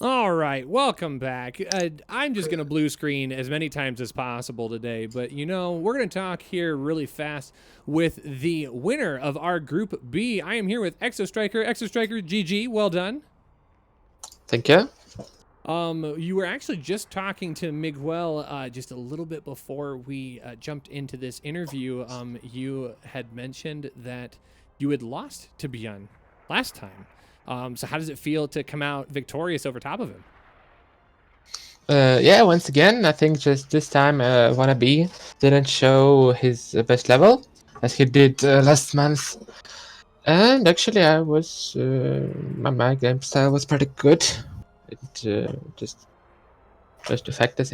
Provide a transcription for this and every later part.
All right, welcome back. I'm just going to blue screen as many times as possible today, but we're going to talk here really fast with the winner of our Group B. I am here with Exo Striker. Exo Striker, GG, well done. Thank you. You were actually just talking to Miguel just a little bit before we jumped into this interview. You had mentioned that you had lost to Beyond last time. So how does it feel to come out victorious over top of him? Yeah, once again, I think just this time Wannabe didn't show his best level as he did last month. And actually, my game style was pretty good. Just the fact is,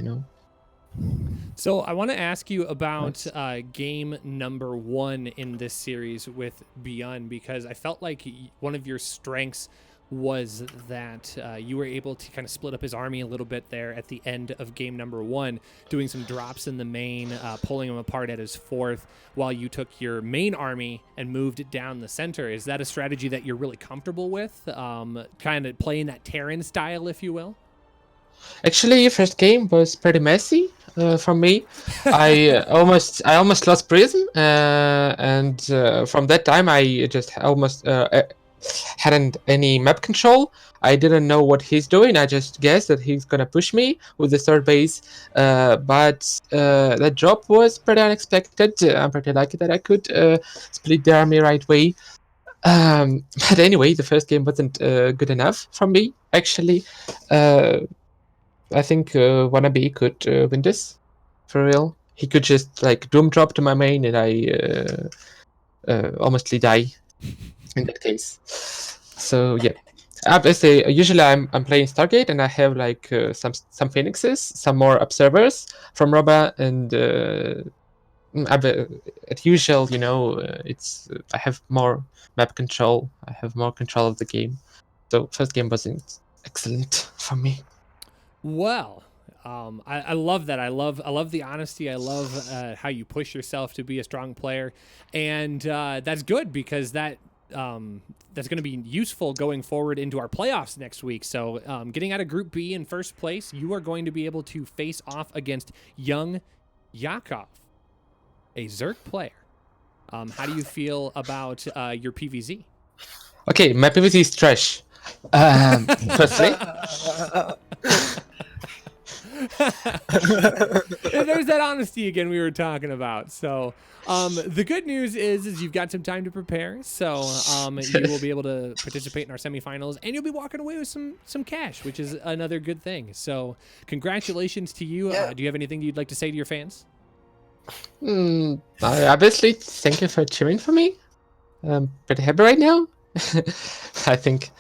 So I want to ask you about Nice. game number 1 in this series with Beyond, because I felt like one of your strengths was that you were able to kind of split up his army a little bit there at the end of game number 1, doing some drops in the main, pulling him apart at his fourth, while you took your main army and moved it down the center. Is that a strategy that you're really comfortable with? Kind of playing that Terran style, if you will? Actually, first game was pretty messy for me. I almost lost Prism, and from that time I just almost hadn't any map control. I didn't know what he's doing. I just guessed that he's gonna push me with the third base, but that drop was pretty unexpected. I'm pretty lucky that I could split the army right way. But anyway, the first game wasn't good enough for me. Actually, I think Wannabe could win this for real. He could just like doom drop to my main, and I almost die in that case. So yeah, obviously, usually I'm playing Stargate, and I have like some Phoenixes, some more observers from Roba, and at usual, it's I have more map control. I have more control of the game. So first game wasn't excellent for me. Well, I love that. I love the honesty. I love how you push yourself to be a strong player, and that's good because that's going to be useful going forward into our playoffs next week. So, getting out of Group B in first place, you are going to be able to face off against Young Yakov, a Zerk player. How do you feel about your PVZ? Okay, my PVC is trash. Firstly, There's that honesty again we were talking about. So, the good news is you've got some time to prepare. So, you will be able to participate in our semifinals, and you'll be walking away with some cash, which is another good thing. So, congratulations to you. Yeah. Do you have anything you'd like to say to your fans? obviously, thank you for cheering for me. I'm pretty happy right now. I think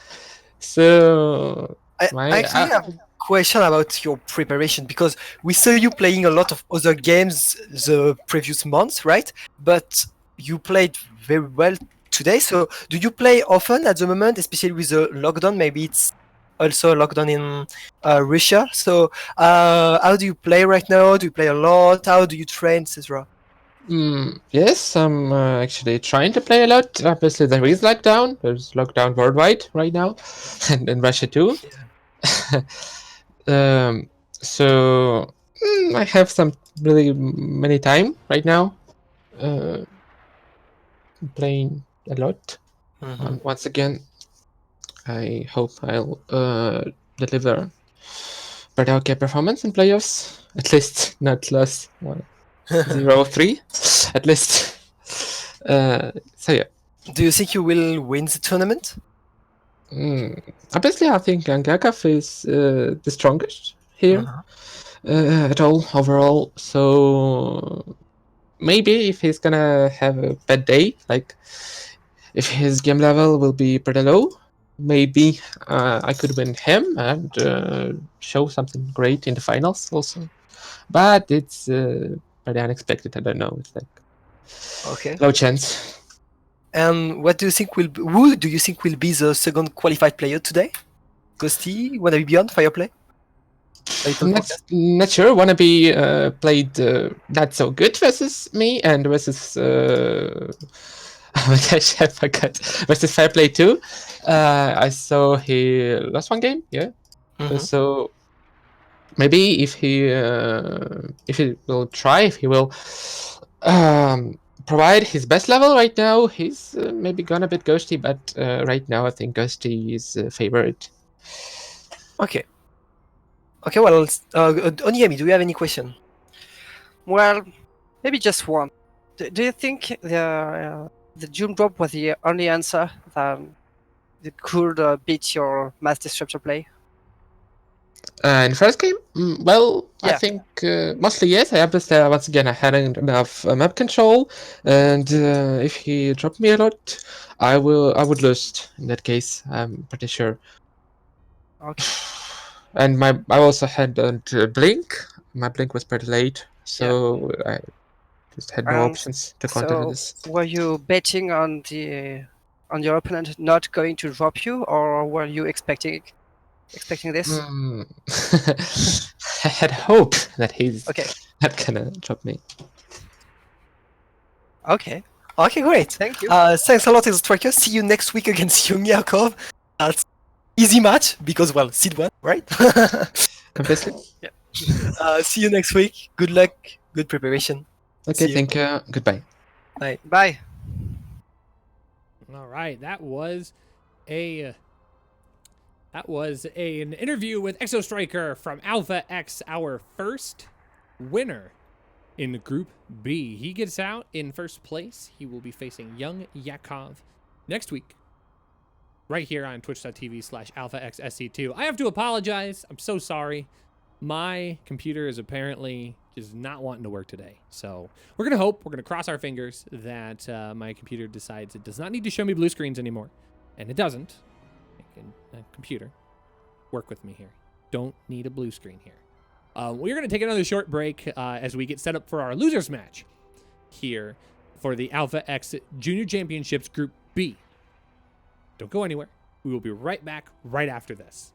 so. I actually have a question about your preparation, because we saw you playing a lot of other games the previous months, right? But you played very well today. So do you play often at the moment, especially with the lockdown? Maybe it's also a lockdown in Russia. So how do you play right now? Do you play a lot? How do you train, etc.? Yes, I'm actually trying to play a lot. Obviously, there is lockdown. There's lockdown worldwide right now, and in Russia too. So I have some really many time right now. Playing a lot. Once again, I hope I'll deliver better okay performance in playoffs. At least not lose 0-3. At least. So yeah. Do you think you will win the tournament? Obviously, I think Angakov is the strongest here at all overall. So maybe if he's gonna have a bad day, like if his game level will be pretty low, maybe I could win him and show something great in the finals also. But it's pretty unexpected. I don't know. It's like low chance. And what do you think who do you think will be the second qualified player today? Ghosty, Wannabe Beyond, Fireplay? Not sure. Wannabe played not so good versus me and versus oh my gosh, I forgot. Versus Fireplay too. I saw he lost one game. Yeah. So maybe if he will try, if he will provide his best level right now, he's maybe gone a bit ghosty, but right now I think ghosty is favorite. Okay. Okay, well, Onyemi, do you have any question? Well, maybe just one. Do you think the Doom drop was the only answer that could beat your mass disruptor play? In the first game, well, I Yeah. think mostly yes. I understand once again I hadn't enough map control, and if he dropped me a lot, I would lose in that case. I'm pretty sure. Okay. And I also had blink. My blink was pretty late, so I just had no And options to counter so, this. were you betting on your opponent not going to drop you, or were you expecting this? I had hope that he's Okay. not gonna drop me. Okay. Okay, great. Thank you. Thanks a lot, Striker. See you next week against Young Yakov. That's easy match because, well, seed 1, right? Completely. See you next week. Good luck. Good preparation. Okay, See you. thank you. Goodbye. Bye. Bye. All right, that was an interview with Exo Striker from Alpha X, our first winner in Group B. He gets out in first place. He will be facing Young Yakov next week, right here on twitch.tv/alphaxsc2. I have to apologize. I'm so sorry. My computer is apparently just not wanting to work today. So we're going to cross our fingers that my computer decides it does not need to show me blue screens anymore. And it doesn't. Computer, work with me here. Don't need a blue screen here. We're going to take another short break as we get set up for our losers match here for the Alpha X Junior Championships Group B. Don't go anywhere. We will be right back right after this.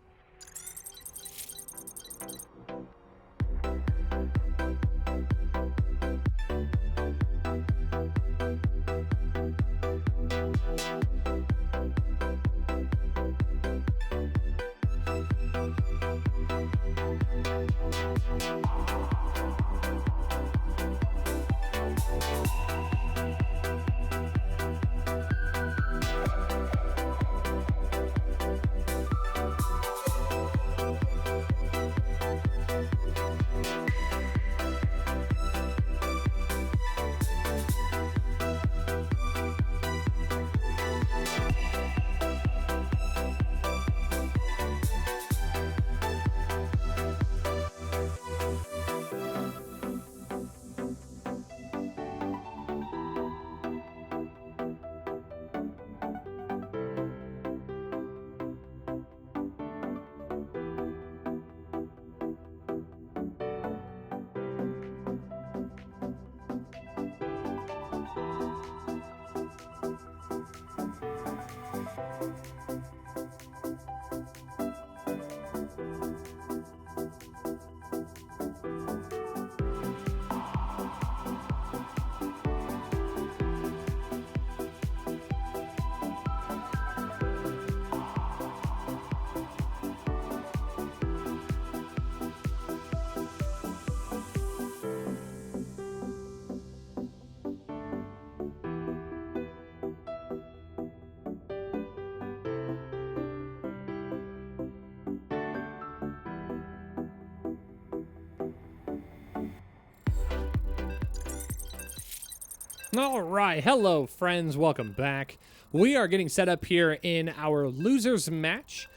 All right. Hello, friends. Welcome back. We are getting set up here in our losers match.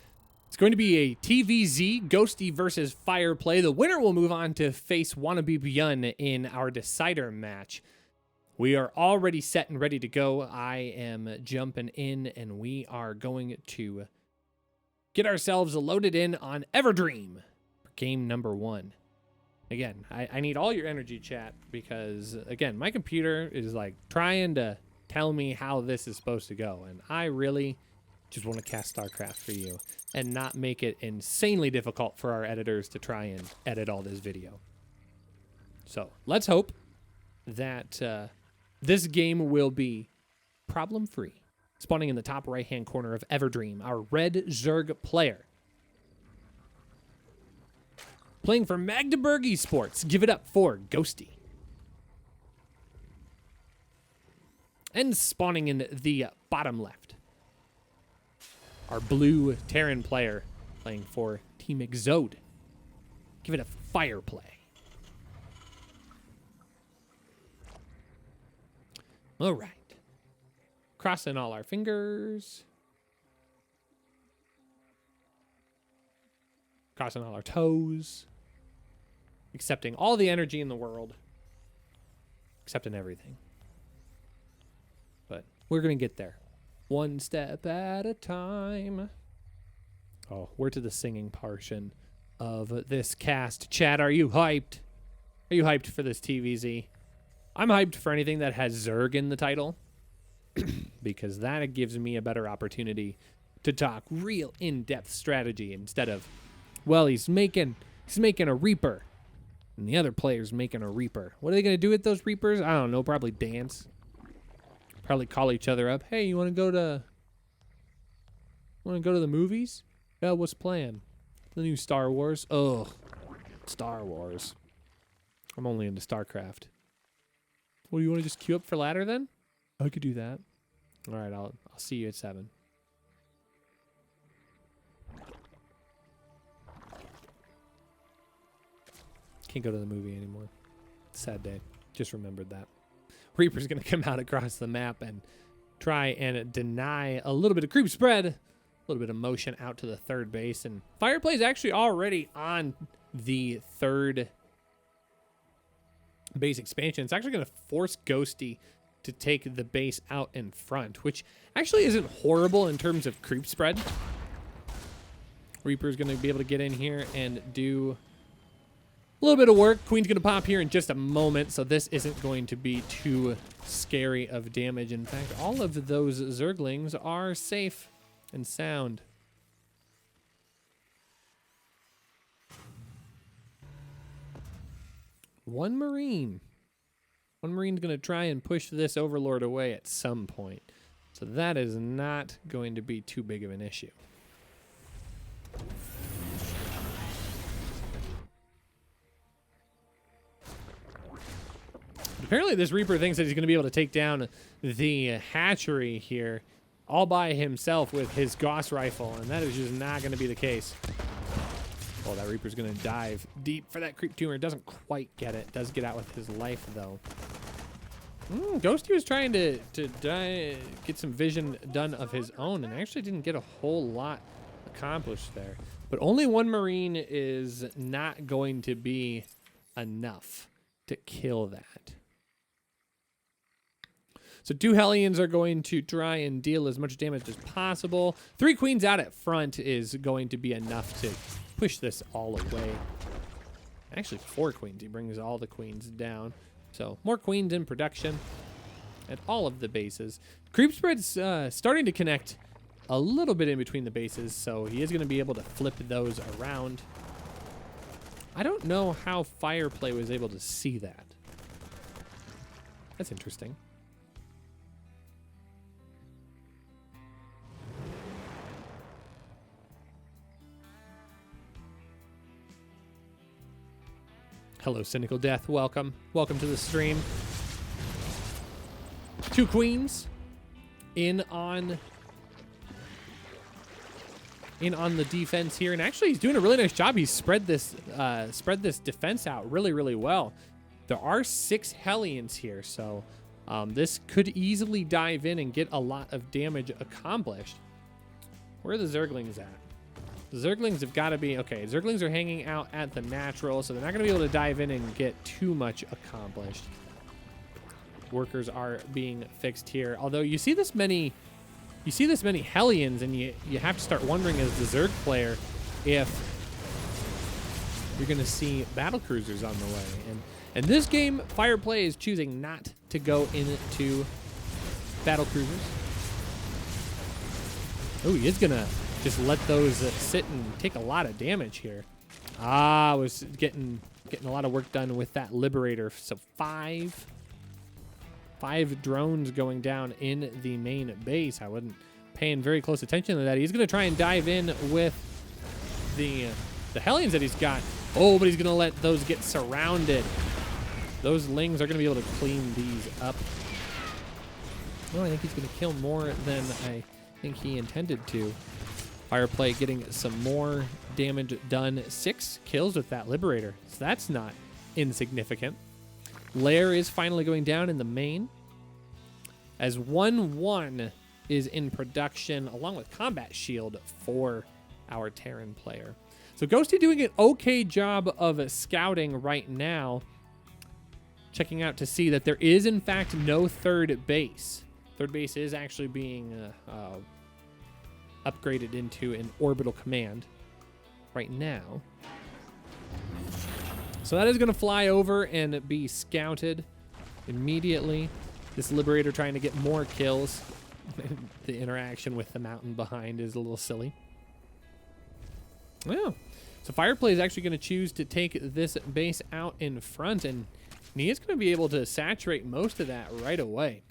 It's going to be a TVZ Ghosty versus Fire play. The winner will move on to face Wannabe Byun in our decider match. We are already set and ready to go. I am jumping in, and we are going to get ourselves loaded in on Everdream for game number 1. Again, I need all your energy, chat, because, again, my computer is, like, trying to tell me how this is supposed to go, and I really just want to cast StarCraft for you and not make it insanely difficult for our editors to try and edit all this video. So, let's hope that this game will be problem-free. Spawning in the top right-hand corner of Everdream, our red Zerg player. Playing for Magdeburg Esports. Give it up for Ghosty. And spawning in the bottom left, our blue Terran player playing for Team Exode. Give it a fire play. All right. Crossing all our fingers. Crossing all our toes. Accepting all the energy in the world. Accepting everything. But we're going to get there. One step at a time. Oh, we're to the singing portion of this cast. Chad, are you hyped? Are you hyped for this TVZ? I'm hyped for anything that has Zerg in the title. Because that gives me a better opportunity to talk real in-depth strategy instead of, well, he's making a Reaper. And the other player's making a Reaper. What are they going to do with those Reapers? I don't know. Probably dance. Probably call each other up. Hey, you want to go to the movies? Yeah, what's playing? The new Star Wars. Ugh, Star Wars. I'm only into StarCraft. Well, you want to just queue up for ladder then? I could do that. All right, I'll see you at 7. Can't go to the movie anymore. Sad day. Just remembered that. Reaper's going to come out across the map and try and deny a little bit of creep spread, a little bit of motion out to the third base. And Fireplay's actually already on the third base expansion. It's actually going to force Ghosty to take the base out in front, which actually isn't horrible in terms of creep spread. Reaper's going to be able to get in here and do a little bit of work. Queen's going to pop here in just a moment, so this isn't going to be too scary of damage. In fact, all of those Zerglings are safe and sound. One Marine. One Marine's going to try and push this Overlord away at some point. So that is not going to be too big of an issue. Apparently this Reaper thinks that he's going to be able to take down the hatchery here all by himself with his Gauss rifle, and that is just not going to be the case. Oh, that Reaper's going to dive deep for that creep tumor. Doesn't quite get it. Does get out with his life, though. Ghosty was trying to get some vision done of his own, and actually didn't get a whole lot accomplished there. But only one Marine is not going to be enough to kill that. So 2 Hellions are going to try and deal as much damage as possible. 3 Queens out at front is going to be enough to push this all away. Actually, 4 Queens. He brings all the Queens down. So more Queens in production at all of the bases. Creep spread's starting to connect a little bit in between the bases, so he is going to be able to flip those around. I don't know how Fireplay was able to see that. That's interesting. Hello, Cynical Death. Welcome. Welcome to the stream. 2 Queens in on the defense here, and actually he's doing a really nice job. He's spread this defense out really, really well. There are 6 Hellions here, so this could easily dive in and get a lot of damage accomplished. Where are the Zerglings at? The Zerglings have got to be... Okay, Zerglings are hanging out at the natural, so they're not going to be able to dive in and get too much accomplished. Workers are being fixed here. Although you see this many Hellions, and you have to start wondering as the Zerg player if you're going to see battle cruisers on the way. And this game, Fireplay is choosing not to go into battle cruisers. Oh, he is going to just let those sit and take a lot of damage here. Was getting a lot of work done with that Liberator. So 5 drones going down in the main base. I wasn't paying very close attention to that. He's going to try and dive in with the Hellions that he's got Oh, but he's going to let those get surrounded. Those Lings are going to be able to clean these up. Oh, I think he's going to kill more than I think he intended to. Fireplay getting some more damage done. 6 kills with that Liberator. So that's not insignificant. Lair is finally going down in the main. As 1-1 is in production, along with Combat Shield for our Terran player. So Ghosty doing an okay job of scouting right now. Checking out to see that there is, in fact, no third base. Third base is actually being upgraded into an orbital command right now. So that is going to fly over and be scouted immediately. This Liberator trying to get more kills. The interaction with the mountain behind is a little silly. Well, so Fireplay is actually going to choose to take this base out in front, and he is going to be able to saturate most of that right away.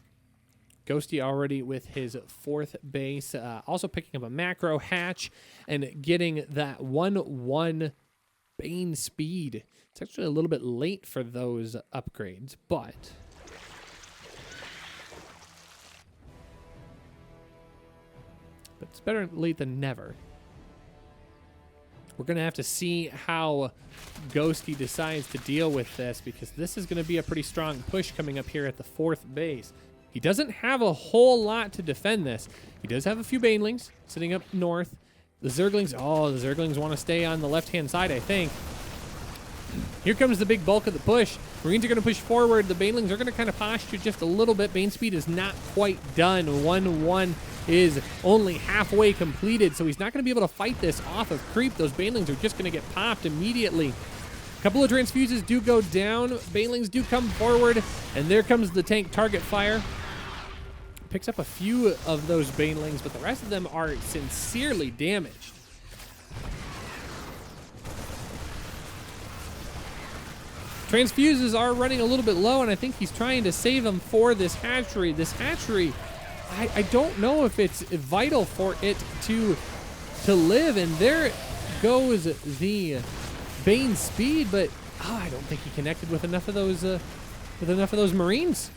Ghosty already with his 4th base, also picking up a macro hatch and getting that 1-1 Bane speed. It's actually a little bit late for those upgrades, but it's better late than never. We're going to have to see how Ghosty decides to deal with this, because this is going to be a pretty strong push coming up here at the 4th base. He doesn't have a whole lot to defend this. He does have a few Banelings sitting up north. The Zerglings, the Zerglings want to stay on the left-hand side, I think. Here comes the big bulk of the push. Marines are going to push forward. The Banelings are going to kind of posture just a little bit. Bane speed is not quite done. 1-1 is only halfway completed, so he's not going to be able to fight this off of creep. Those Banelings are just going to get popped immediately. A couple of transfuses do go down. Banelings do come forward, and there comes the tank target fire. Picks up a few of those Banelings, but the rest of them are sincerely damaged. Transfuses are running a little bit low, and I think he's trying to save them for this hatchery. This hatchery, I don't know if it's vital for it to live, and there goes the Bane speed, but I don't think he connected with enough of those Marines.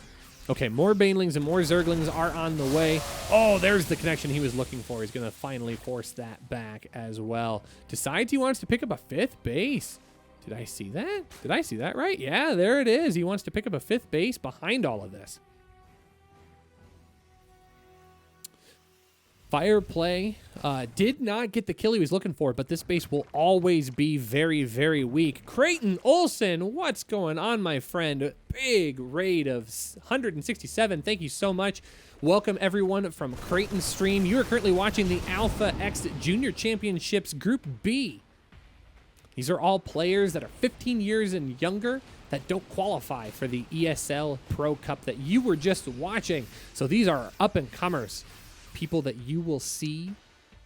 Okay, more Banelings and more Zerglings are on the way. Oh, there's the connection he was looking for. He's going to finally force that back as well. Decides he wants to pick up a 5th base. Did I see that? Did I see that right? Yeah, there it is. He wants to pick up a 5th base behind all of this. Fireplay did not get the kill he was looking for, but this base will always be very, very weak. Creighton Olsen, what's going on, my friend? Big raid of 167. Thank you so much. Welcome, everyone, from Creighton Stream. You are currently watching the Alpha X Junior Championships Group B. These are all players that are 15 years and younger that don't qualify for the ESL Pro Cup that you were just watching. So these are up-and-comers, people that you will see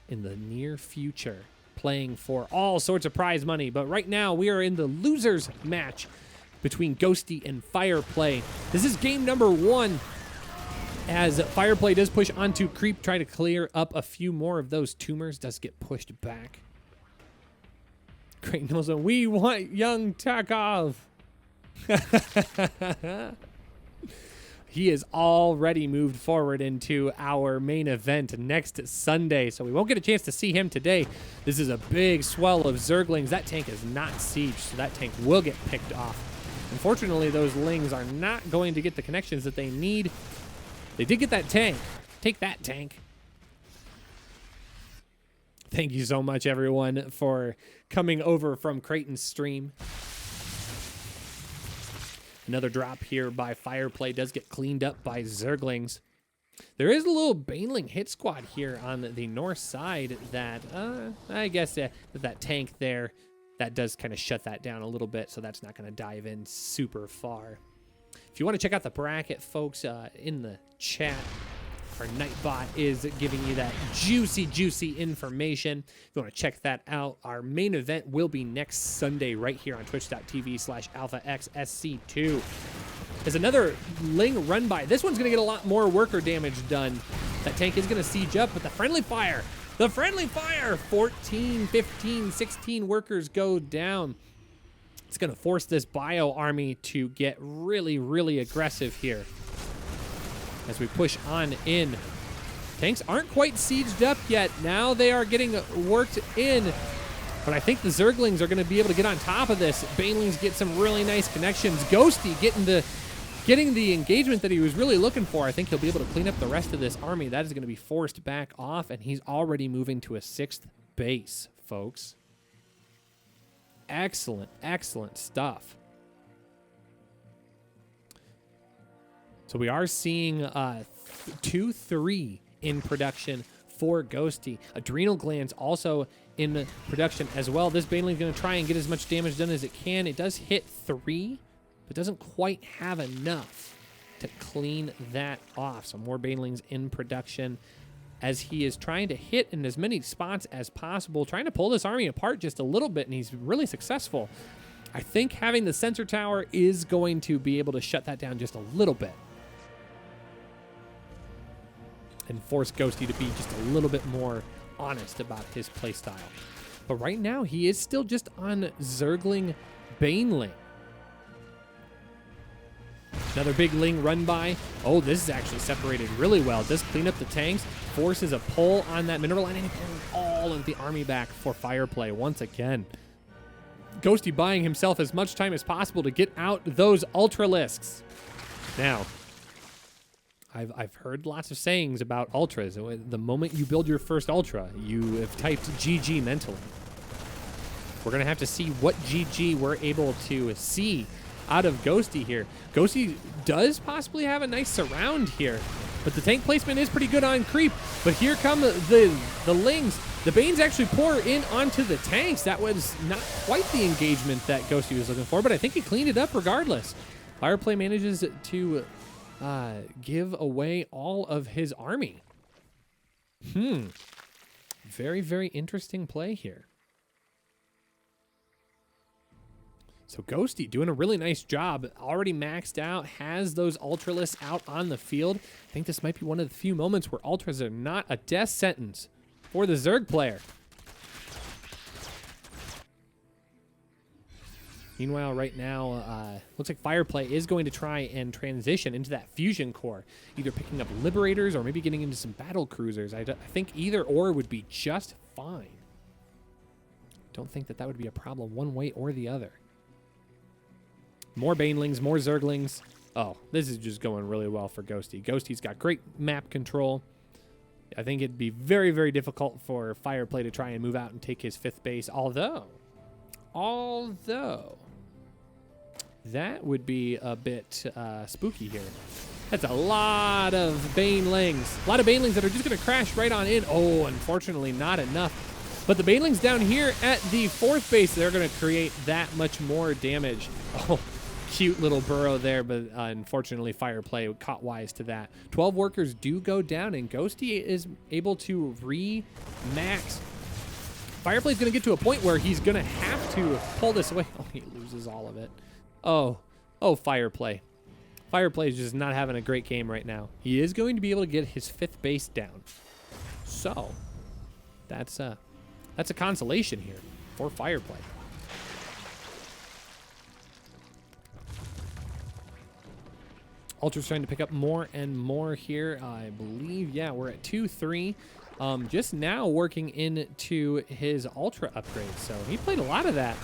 in the near future playing for all sorts of prize money. But right now, we are in the losers match between Ghosty and Fireplay. This is game number 1, as Fireplay does push onto creep, try to clear up a few more of those tumors, does get pushed back. Great Nelson, we want young Tarkov. He is already moved forward into our main event next Sunday, so we won't get a chance to see him today. This is a big swell of Zerglings. That tank is not sieged, so that tank will get picked off. Unfortunately, those Lings are not going to get the connections that they need. They did get that tank. Take that, tank. Thank you so much, everyone, for coming over from Creighton's stream. Another drop here by Fireplay does get cleaned up by Zerglings. There is a little Baneling hit squad here on the north side that, I guess that tank there, that does kind of shut that down a little bit, so that's not going to dive in super far. If you want to check out the bracket, folks, in the chat, our Nightbot is giving you that juicy information. If you want to check that out, our main event will be next Sunday right here on twitch.tv/AlphaXSC2. There's another Ling run by. This one's going to get a lot more worker damage done. That tank is going to siege up, but the friendly fire, 14, 15, 16 workers go down. It's going to force this bio army to get really, really aggressive here as we push on in. Tanks aren't quite sieged up yet. Now they are getting worked in. But I think the Zerglings are going to be able to get on top of this. Banelings get some really nice connections. Ghosty getting the engagement that he was really looking for. I think he'll be able to clean up the rest of this army. That is going to be forced back off, and he's already moving to a 6th base, folks. Excellent, excellent stuff. So we are seeing 2-3 in production for Ghosty. Adrenal glands also in production as well. This Baneling is going to try and get as much damage done as it can. It does hit 3, but doesn't quite have enough to clean that off. So more Banelings in production as he is trying to hit in as many spots as possible, trying to pull this army apart just a little bit, and he's really successful. I think having the sensor tower is going to be able to shut that down just a little bit and force Ghosty to be just a little bit more honest about his playstyle. But right now, he is still just on Zergling Baneling. Another big Ling run by. Oh, this is actually separated really well. Does clean up the tanks, forces a pull on that mineral line, and he pulls all of the army back for fire play once again. Ghosty buying himself as much time as possible to get out those Ultralisks. Now, I've heard lots of sayings about Ultras. The moment you build your first Ultra, you have typed GG mentally. We're going to have to see what GG we're able to see out of Ghosty here. Ghosty does possibly have a nice surround here, but the tank placement is pretty good on creep. But here come the Lings. The Banes actually pour in onto the tanks. That was not quite the engagement that Ghosty was looking for, but I think he cleaned it up regardless. Fireplay manages to give away all of his army. Very, very interesting play here. So Ghosty doing a really nice job. Already maxed out, has those Ultralisks out on the field. I think this might be one of the few moments where Ultras are not a death sentence for the Zerg player. Meanwhile, right now, looks like Fireplay is going to try and transition into that fusion core, either picking up Liberators or maybe getting into some battle cruisers. I think either or would be just fine. Don't think that would be a problem one way or the other. More Banelings, more Zerglings. Oh, this is just going really well for Ghosty. Ghosty's got great map control. I think it'd be very, very difficult for Fireplay to try and move out and take his 5th base, although that would be a bit spooky here. That's a lot of Banelings. A lot of Banelings that are just going to crash right on in. Oh, unfortunately, not enough. But the Banelings down here at the 4th base, they're going to create that much more damage. Oh, cute little burrow there, but unfortunately Fireplay caught wise to that. 12 workers do go down, and Ghosty is able to re-max. Fireplay's going to get to a point where he's going to have to pull this away. Oh, he loses all of it. Oh, Fireplay. Fireplay is just not having a great game right now. He is going to be able to get his 5th base down. So, that's a consolation here for Fireplay. Ultra's trying to pick up more and more here. I believe, yeah, we're at 2-3. Just now working into his Ultra upgrades. So he played a lot of that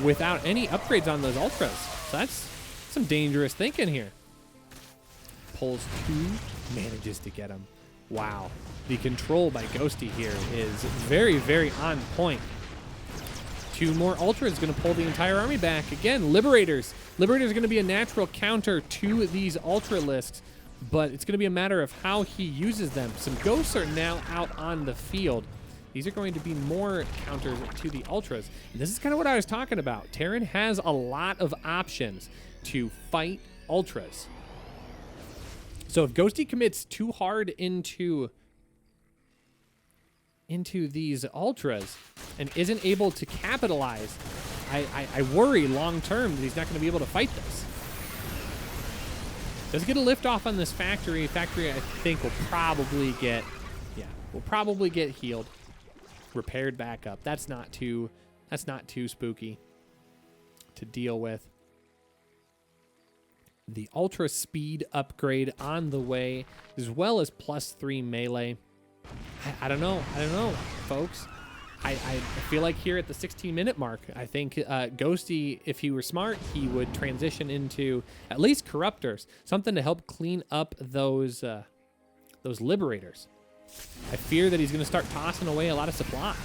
without any upgrades on those Ultras. So that's some dangerous thinking here. Pulls 2, manages to get him. Wow. The control by Ghosty here is very, very on point. 2 more Ultras going to pull the entire army back. Again, Liberators. Liberators are going to be a natural counter to these Ultralisks, but it's going to be a matter of how he uses them. Some Ghosts are now out on the field. These are going to be more counters to the Ultras. And this is kind of what I was talking about. Terran has a lot of options to fight Ultras. So if Ghosty commits too hard into these Ultras and isn't able to capitalize, I worry long term that he's not going to be able to fight this. Does get a lift off on this factory. Factory, I think, will probably get healed, repaired back up. That's not too spooky to deal with. The Ultra Speed upgrade on the way, as well as +3 melee. I don't know, folks. I feel like here at the 16-minute mark, I think Ghosty, if he were smart, he would transition into at least Corruptors, something to help clean up those Liberators. I fear that he's going to start tossing away a lot of supply.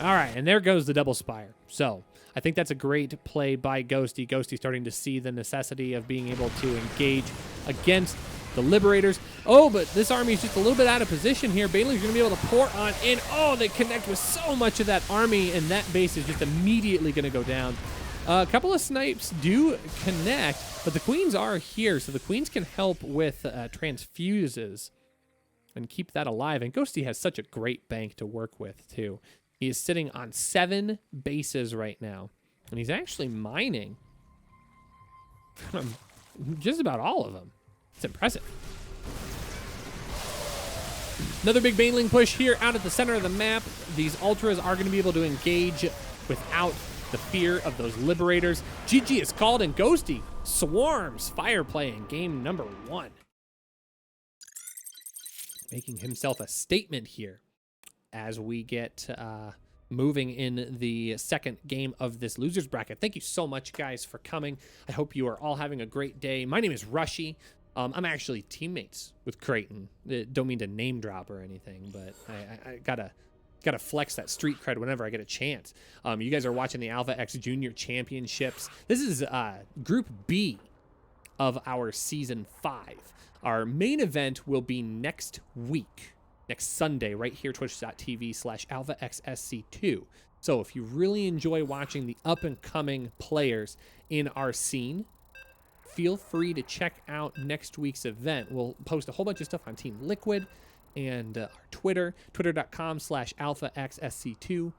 All right, and there goes the double spire. So I think that's a great play by Ghosty. Ghosty starting to see the necessity of being able to engage against the Liberators. Oh, but this army is just a little bit out of position here. Baneling's going to be able to pour on in. Oh, they connect with so much of that army, and that base is just immediately going to go down. A couple of snipes do connect, but the Queens are here, so the Queens can help with transfuses and keep that alive. And Ghosty has such a great bank to work with, too. He is sitting on 7 bases right now, and he's actually mining just about all of them. It's impressive. Another big Baneling push here out at the center of the map. These Ultras are going to be able to engage without the fear of those Liberators. GG is called, and Ghosty swarms fire play in game number 1. Making himself a statement here as we get moving in the second game of this losers bracket. Thank you so much, guys, for coming. I hope you are all having a great day. My name is Rushy. I'm actually teammates with Creighton. Don't mean to name drop or anything, but I gotta flex that street cred whenever I get a chance. You guys are watching the Alpha X Junior Championships. This is Group B of our Season 5. Our main event will be next week. Next Sunday, right here, twitch.tv/AlphaXSC2. So if you really enjoy watching the up-and-coming players in our scene, feel free to check out next week's event. We'll post a whole bunch of stuff on Team Liquid and our Twitter, twitter.com/AlphaXSC2.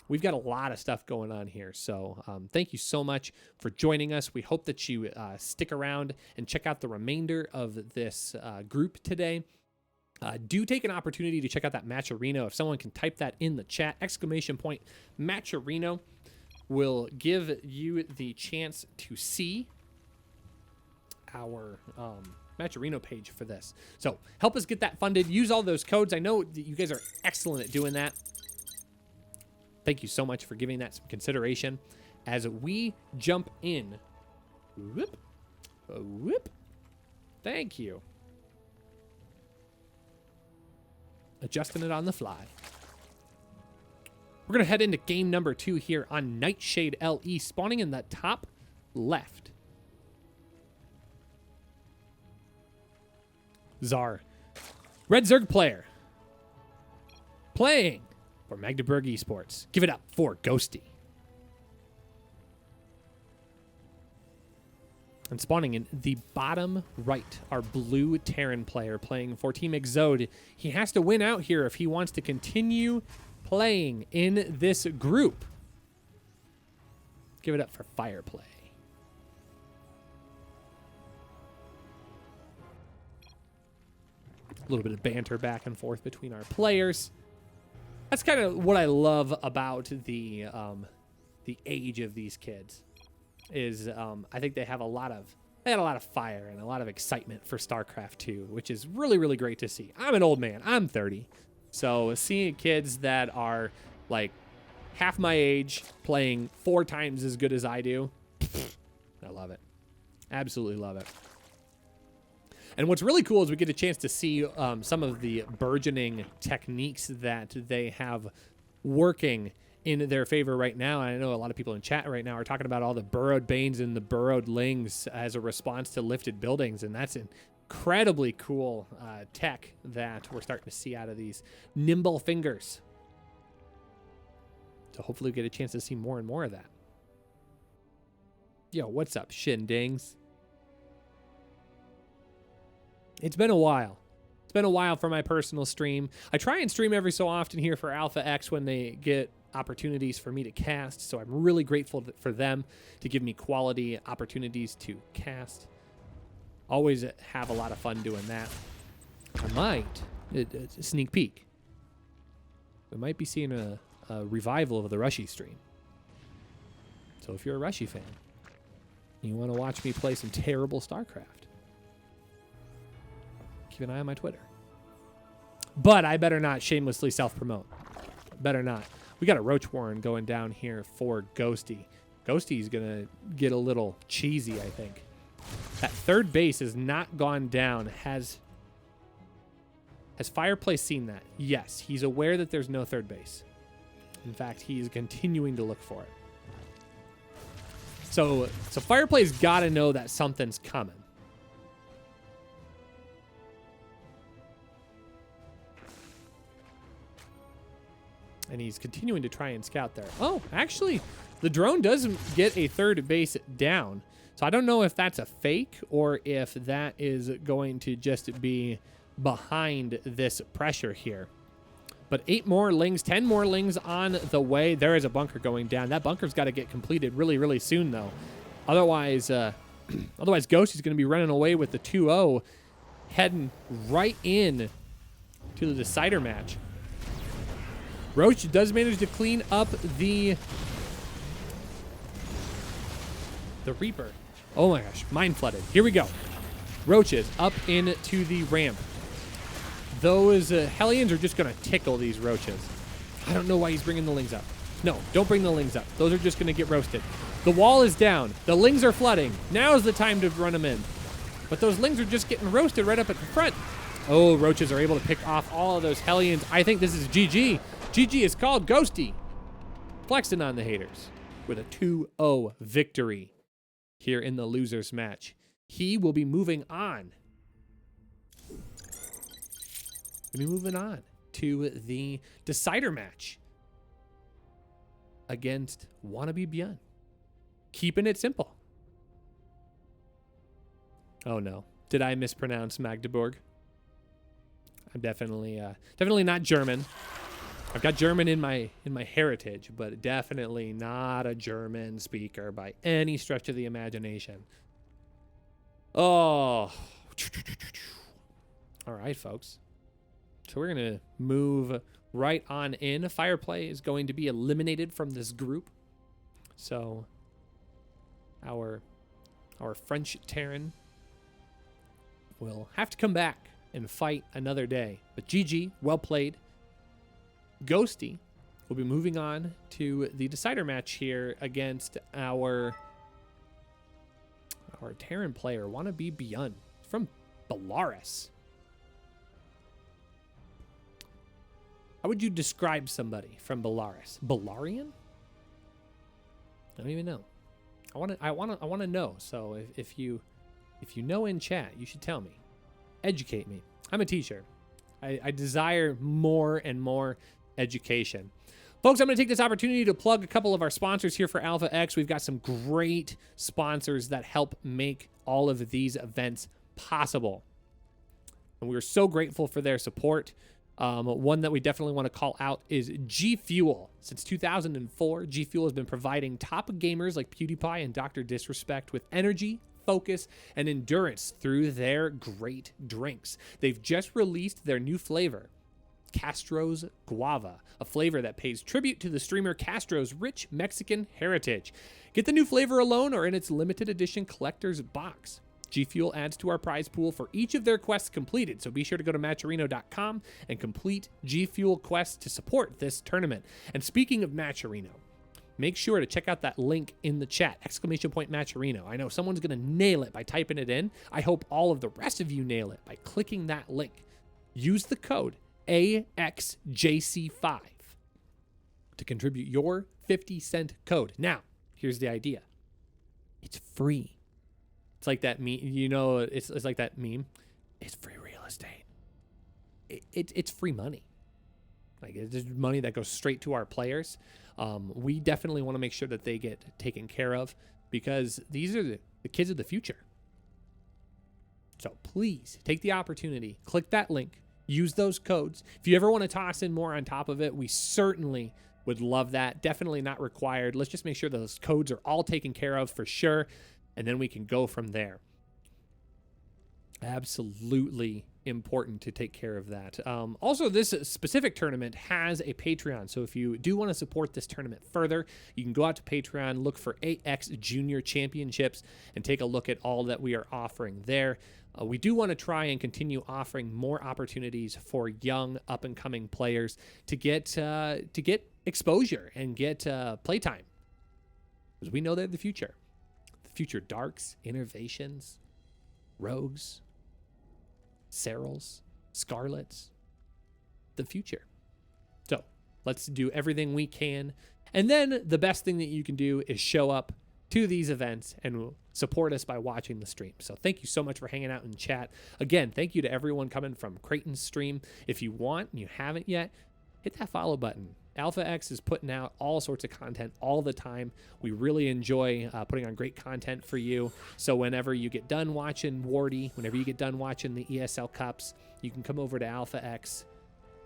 We've got a lot of stuff going on here. So thank you so much for joining us. We hope that you stick around and check out the remainder of this group today. Do take an opportunity to check out that Matcherino. If someone can type that in the chat, !Matcherino will give you the chance to see our Matcherino page for this. So help us get that funded. Use all those codes. I know that you guys are excellent at doing that. Thank you so much for giving that some consideration as we jump in. Whoop. Whoop. Thank you. Adjusting it on the fly. We're going to head into game number 2 here on Nightshade LE, spawning in the top left. Czar. Red Zerg player. Playing for Magdeburg Esports. Give it up for Ghosty. And spawning in the bottom right, our blue Terran player playing for Team Exode. He has to win out here if he wants to continue playing in this group. Give it up for Fireplay. A little bit of banter back and forth between our players. That's kind of what I love about the age of these kids. Is I think they had a lot of fire and a lot of excitement for StarCraft 2, which is really, really great to see. I'm an old man. I'm 30. So seeing kids that are like half my age playing 4 times as good as I do, I love it. Absolutely love it. And what's really cool is we get a chance to see some of the burgeoning techniques that they have working in their favor right now. I know a lot of people in chat right now are talking about all the burrowed Banes and the burrowed Lings as a response to lifted buildings, and that's incredibly cool tech that we're starting to see out of these nimble fingers. So hopefully we get a chance to see more and more of that. Yo, what's up, Shindings? It's been a while. It's been a while for my personal stream. I try and stream every so often here for Alpha X when they get opportunities for me to cast, so I'm really grateful for them to give me quality opportunities to cast. Always have a lot of fun doing that. I might, sneak peek, we might be seeing a revival of the Rushy stream. So if you're a Rushy fan, you want to watch me play some terrible StarCraft, keep an eye on my Twitter. But I better not shamelessly self-promote. Better not. We got a Roach Warren going down here for Ghosty. Ghosty's going to get a little cheesy, I think. That third base has not gone down. Has Fireplace seen that? Yes. He's aware that there's no third base. In fact, he's continuing to look for it. So Fireplace got to know that something's coming. And he's continuing to try and scout there. Oh, actually, the drone does get a third base down. So I don't know if that's a fake or if that is going to just be behind this pressure here. But 8 more lings, 10 more lings on the way. There is a bunker going down. That bunker's got to get completed really, really soon, though. Otherwise, otherwise Ghosty's going to be running away with the 2-0, heading right in to the decider match. Roach does manage to clean up the Reaper. Oh my gosh, mind flooded. Here we go. Roaches up into the ramp. Those Hellions are just going to tickle these Roaches. I don't know why he's bringing the Lings up. No, don't bring the Lings up. Those are just going to get roasted. The wall is down. The Lings are flooding. Now is the time to run them in. But those Lings are just getting roasted right up at the front. Oh, Roaches are able to pick off all of those Hellions. I think this is GG. GG is called. Ghosty flexing on the haters with a 2-0 victory here in the losers match. He will be moving on. We'll be moving on to the decider match against Wannabe Bjorn. Keeping it simple. Oh no. Did I mispronounce Magdeburg? I'm definitely not German. I've got German in my heritage, but definitely not a German speaker by any stretch of the imagination. Oh. All right, folks. So we're going to move right on in. Fireplay is going to be eliminated from this group. So our French Terran will have to come back and fight another day. But GG, well played. Ghosty will be moving on to the decider match here against our Terran player, Wannabe Bjorn from Belarus. How would you describe somebody from Belarus? Belarian? I don't even know. I want to know. So if you know in chat, you should tell me. Educate me. I'm a teacher. I desire more and more education. Folks, I'm going to take this opportunity to plug a couple of our sponsors here for Alpha X. We've got some great sponsors that help make all of these events possible. And we're so grateful for their support. One that we definitely want to call out is G Fuel. Since 2004, G Fuel has been providing top gamers like PewDiePie and Dr. Disrespect with energy, focus, and endurance through their great drinks. They've just released their new flavor, Castro's Guava, a flavor that pays tribute to the streamer Castro's rich Mexican heritage. Get the new flavor alone or in its limited edition collector's box. G Fuel adds to our prize pool for each of their quests completed, so be sure to go to Matcherino.com and complete G Fuel quests to support this tournament. And speaking of Matcherino, make sure to check out that link in the chat, !Matcherino. I know someone's going to nail it by typing it in. I hope all of the rest of you nail it by clicking that link. Use the code AXJC5 to contribute your 50-cent code. Now, here's the idea. It's free. It's like that meme, it's like that meme. It's free real estate. It's free money. Like, it's money that goes straight to our players. We definitely want to make sure that they get taken care of because these are the kids of the future. So please take the opportunity, click that link, use those codes. If you ever want to toss in more on top of it, we certainly would love that. Definitely not required. Let's just make sure those codes are all taken care of for sure. And then we can go from there. Absolutely important to take care of that. Also, this specific tournament has a Patreon, so if you do want to support this tournament further, you can go out to Patreon, look for AX Junior Championships, and take a look at all that we are offering there. We do want to try and continue offering more opportunities for young up-and-coming players to get exposure and get playtime, because we know they're the future. The future darks, innovations, rogues, Serals, Scarlets, the future. So let's do everything we can. And then the best thing that you can do is show up to these events and support us by watching the stream. So thank you so much for hanging out in chat. Again, thank you to everyone coming from Creighton's stream. If you want and you haven't yet, hit that follow button. Alpha X is putting out all sorts of content all the time. We really enjoy putting on great content for you. So whenever you get done watching Wardy, whenever you get done watching the ESL Cups, you can come over to Alpha X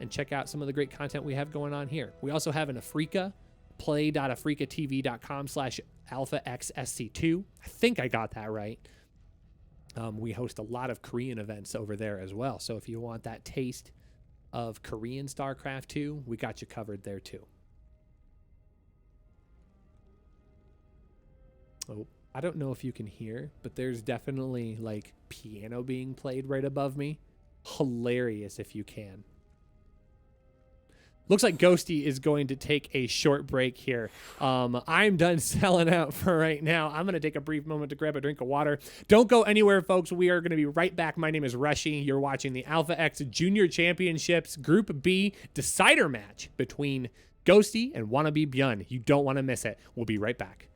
and check out some of the great content we have going on here. We also have an Africa, play.africatv.com/alphaxsc2. I think I got that right. We host a lot of Korean events over there as well. So if you want that taste of Korean StarCraft 2, we got you covered there too. Oh, I don't know if you can hear, but there's definitely like piano being played right above me. Hilarious if you can. Looks like Ghosty is going to take a short break here. I'm done selling out for right now. I'm going to take a brief moment to grab a drink of water. Don't go anywhere, folks. We are going to be right back. My name is Rushy. You're watching the Alpha X Junior Championships Group B decider match between Ghosty and Wannabe Byun. You don't want to miss it. We'll be right back.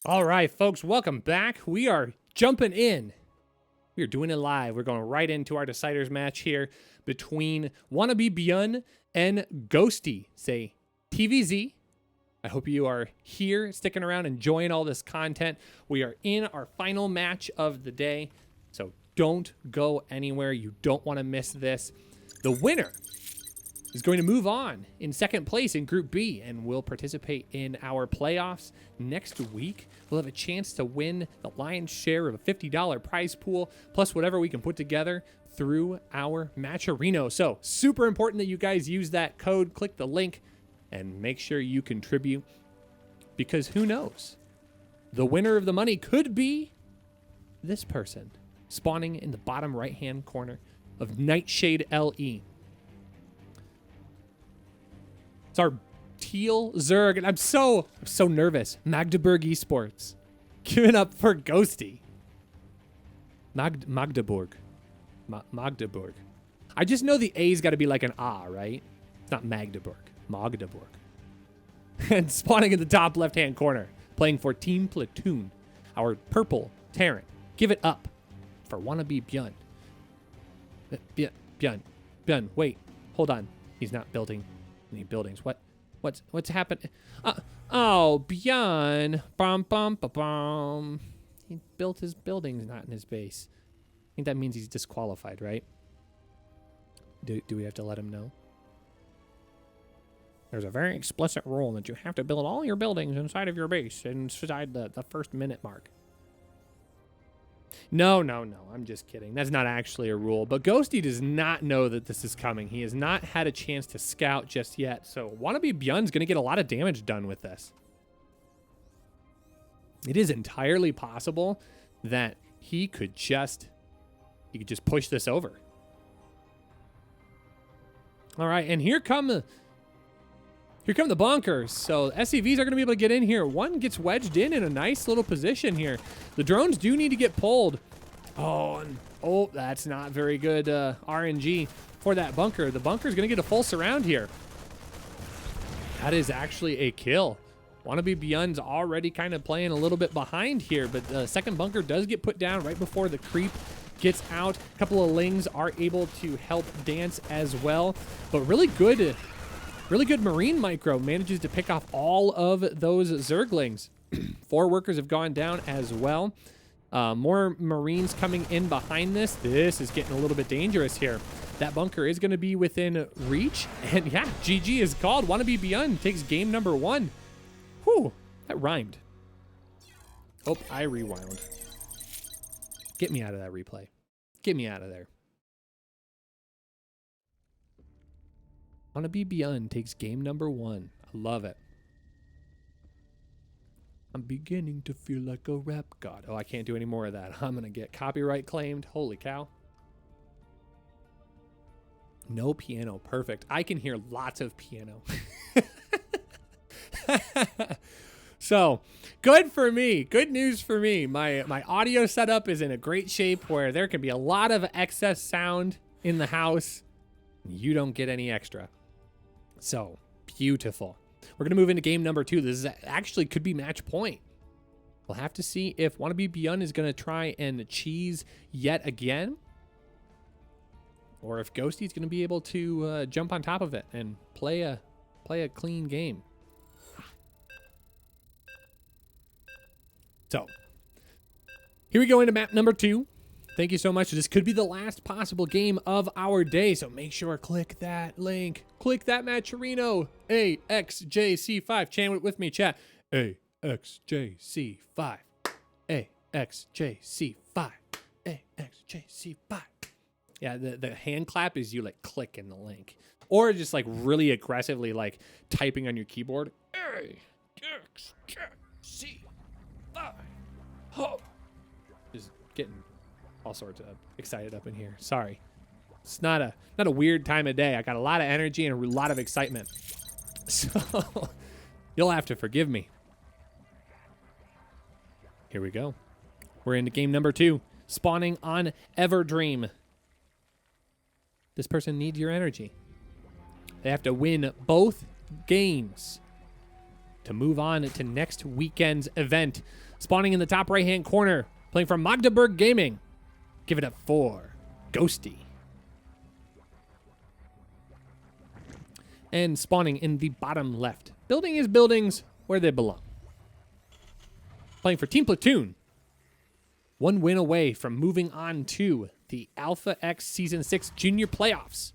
All right, folks, welcome back. We are jumping in. We are doing it live. We're going right into our deciders match here between Wannabe Byun and Ghosty. Say TVZ. I hope you are here, sticking around, enjoying all this content. We are in our final match of the day, so don't go anywhere. You don't want to miss this. The winner is going to move on in second place in Group B and will participate in our playoffs next week. We'll have a chance to win the lion's share of a $50 prize pool, plus whatever we can put together through our Matcherino. So super important that you guys use that code, click the link, and make sure you contribute, because who knows? The winner of the money could be this person, spawning in the bottom right-hand corner of Nightshade LE. It's our Teal Zerg, and I'm so nervous. Magdeburg Esports. Give it up for Ghosty. Magdeburg. Magdeburg. I just know the A's got to be like an ah, right? It's not Magdeburg. Magdeburg. And spawning in the top left-hand corner, playing for Team Platoon, our purple Terran. Give it up for Wannabe Björn. Björn, wait, hold on. He's not building any buildings. What's happened? Oh, Björn. Bum. He built his buildings, not in his base. I think that means he's disqualified, right? Do we have to let him know? There's a very explicit rule that you have to build all your buildings inside of your base, inside the first minute mark. No, I'm just kidding. That's not actually a rule. But Ghosty does not know that this is coming. He has not had a chance to scout just yet. So Wannabe Björn's going to get a lot of damage done with this. It is entirely possible that he could just push this over. All right, and here come the bunkers. So SCVs are going to be able to get in here. One gets wedged in a nice little position here. The drones do need to get pulled. Oh, that's not very good RNG for that bunker. The bunker's going to get a full surround here. That is actually a kill. Wannabe Björn's already kind of playing a little bit behind here, but the second bunker does get put down right before the creep gets out. A couple of lings are able to help dance as well, but really good marine micro manages to pick off all of those zerglings. 4 workers have gone down as well. More marines coming in behind this. This is getting a little bit dangerous here. That bunker is going to be within reach, and yeah, GG is called. Wannabe Björn takes game number 1. Whew, that rhymed. Oh, I rewound. Get me out of that replay. Get me out of there. Wannabe Björn takes game number 1. I love it. I'm beginning to feel like a rap god. Oh, I can't do any more of that. I'm going to get copyright claimed. Holy cow. No piano. Perfect. I can hear lots of piano. So, good for me. Good news for me. My audio setup is in a great shape where there can be a lot of excess sound in the house. You don't get any extra. So, beautiful. We're going to move into game number 2. This is actually could be match point. We'll have to see if Wannabe Björn is going to try and cheese yet again, or if Ghosty's going to be able to jump on top of it and play a clean game. So, here we go into map number 2. Thank you so much. This could be the last possible game of our day, so make sure click that link. Click that Matcherino. AXJC5. Chant it with me, chat. AXJC5. AXJC5. AXJC5. Yeah, the hand clap is you like click in the link. Or just like really aggressively like typing on your keyboard. AXJC5. Oh. Just getting all sorts of excited up in here. Sorry. It's not a weird time of day. I got a lot of energy and a lot of excitement. So you'll have to forgive me. Here we go. We're into game number 2. Spawning on Everdream. This person needs your energy. They have to win both games to move on to next weekend's event. Spawning in the top right-hand corner. Playing from Magdeburg Gaming. Give it up for Ghosty. And spawning in the bottom left. Building his buildings where they belong. Playing for Team Platoon. 1 win away from moving on to the Alpha X Season 6 Junior Playoffs.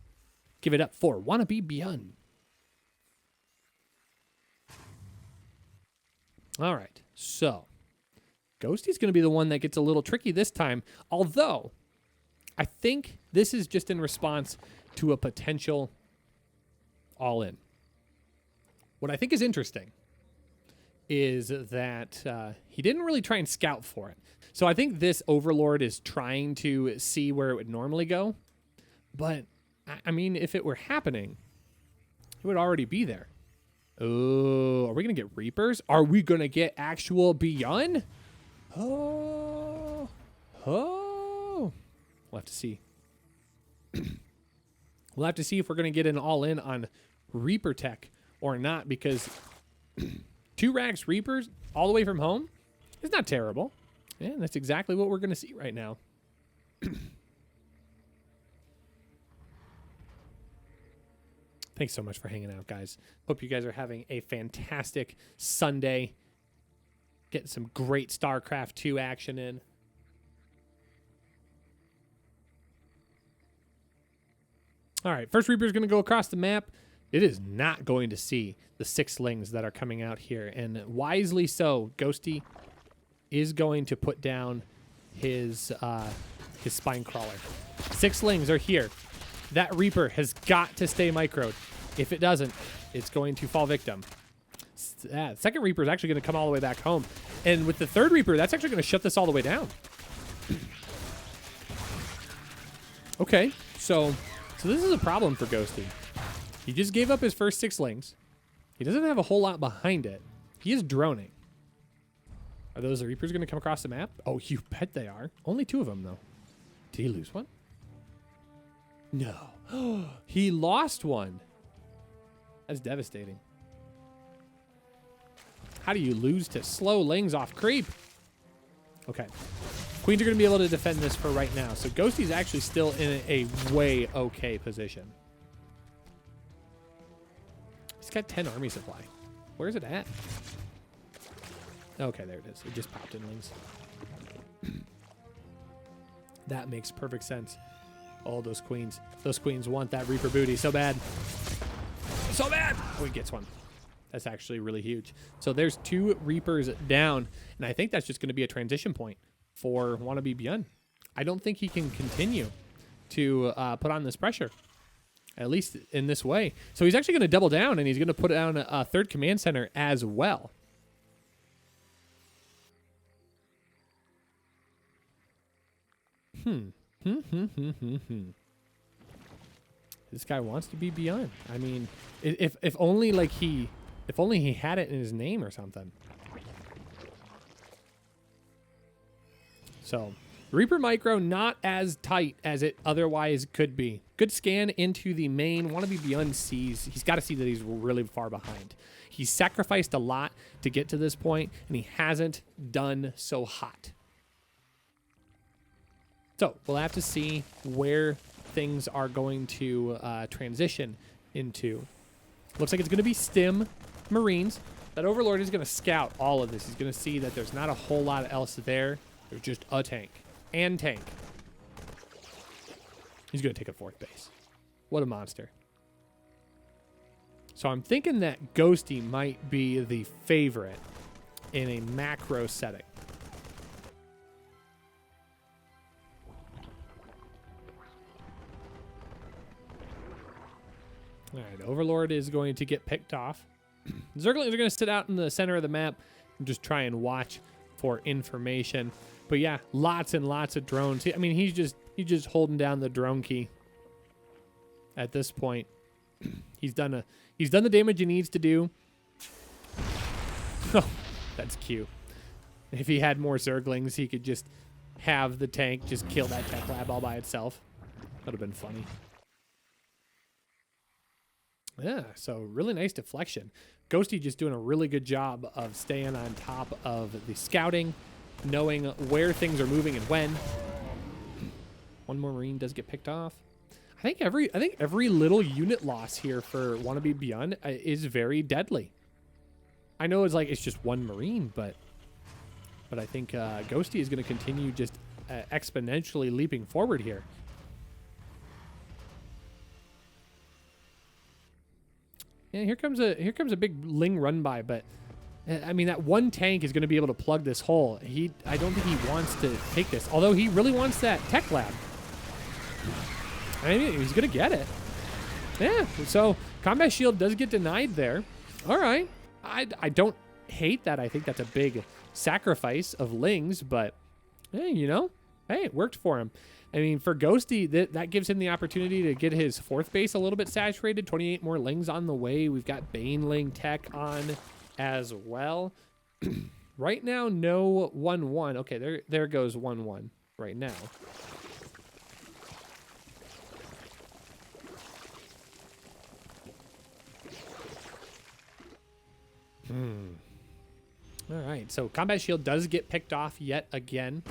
Give it up for Wannabe Björn. All right, so Ghosty's going to be the one that gets a little tricky this time, although I think this is just in response to a potential all-in. What I think is interesting is that he didn't really try and scout for it. So I think this Overlord is trying to see where it would normally go. But, I mean, if it were happening, it would already be there. Oh, are we going to get Reapers? Are we going to get actual Björn? Oh. Oh. We'll have to see. We'll have to see if we're going to get an all-in on Reaper tech or not, because 2 racks Reapers all the way from home is not terrible. Yeah, that's exactly what we're going to see right now. Thanks so much for hanging out, guys. Hope you guys are having a fantastic Sunday. Getting some great StarCraft 2 action in. All right, first Reaper is going to go across the map. It is not going to see the 6 lings that are coming out here, and wisely so. Ghosty is going to put down his spine crawler. 6 lings are here. That Reaper has got to stay microed. If it doesn't, it's going to fall victim. Second Reaper is actually going to come all the way back home, and with the 3rd Reaper, that's actually going to shut this all the way down. Okay, so this is a problem for Ghosty. He just gave up his first 6 lings. He doesn't have a whole lot behind it. He is droning. Are those Reapers going to come across the map? Oh, you bet they are. Only 2 of them, though. Did he lose one? No. He lost one. That's devastating. How do you lose to slow lings off creep? Okay. Queens are going to be able to defend this for right now. So Ghosty's actually still in a way okay position. He's got 10 army supply. Where's it at? Okay, there it is. It just popped in lings. That makes perfect sense. Oh, those queens. Those queens want that Reaper booty so bad. So bad! Oh, he gets one. That's actually really huge. So there's 2 Reapers down, and I think that's just going to be a transition point for Wannabe Beyond. I don't think he can continue to put on this pressure, at least in this way. So he's actually going to double down, and he's going to put down a 3rd command center as well. This guy wants to be Beyond. I mean, if only like if only he had it in his name or something. So, Reaper Micro not as tight as it otherwise could be. Good scan into the main. Wannabe Beyond sees. He's got to see that he's really far behind. He's sacrificed a lot to get to this point, and he hasn't done so hot. So, we'll have to see where things are going to transition into. Looks like it's going to be Stim Marines. That Overlord is going to scout all of this. He's going to see that there's not a whole lot else there. There's just a tank. And tank. He's going to take a 4th base. What a monster. So I'm thinking that Ghosty might be the favorite in a macro setting. All right, Overlord is going to get picked off. Zerglings are going to sit out in the center of the map and just try and watch for information. But yeah, lots and lots of drones. I mean, he's just holding down the drone key at this point. He's done the damage he needs to do. Oh, that's cute. If he had more Zerglings, he could just have the tank just kill that tech lab all by itself. That would have been funny. Yeah, so really nice deflection. Ghosty just doing a really good job of staying on top of the scouting, knowing where things are moving and when. One more Marine does get picked off. I think every little unit loss here for Wannabe Beyond is very deadly. I know it's just 1 Marine, but I think Ghosty is going to continue just exponentially leaping forward here. Yeah, here comes a big Ling run by, but I mean that 1 tank is going to be able to plug this hole. I don't think he wants to take this, although he really wants that tech lab. I mean, he's going to get it. Yeah, so combat shield does get denied there. All right, I don't hate that. I think that's a big sacrifice of Lings, but hey, hey, it worked for him. I mean, for Ghosty, that gives him the opportunity to get his 4th base a little bit saturated. 28 more Lings on the way. We've got Baneling tech on as well. Right now, no 1-1. Okay, there goes 1-1 right now. All right, so combat shield does get picked off yet again.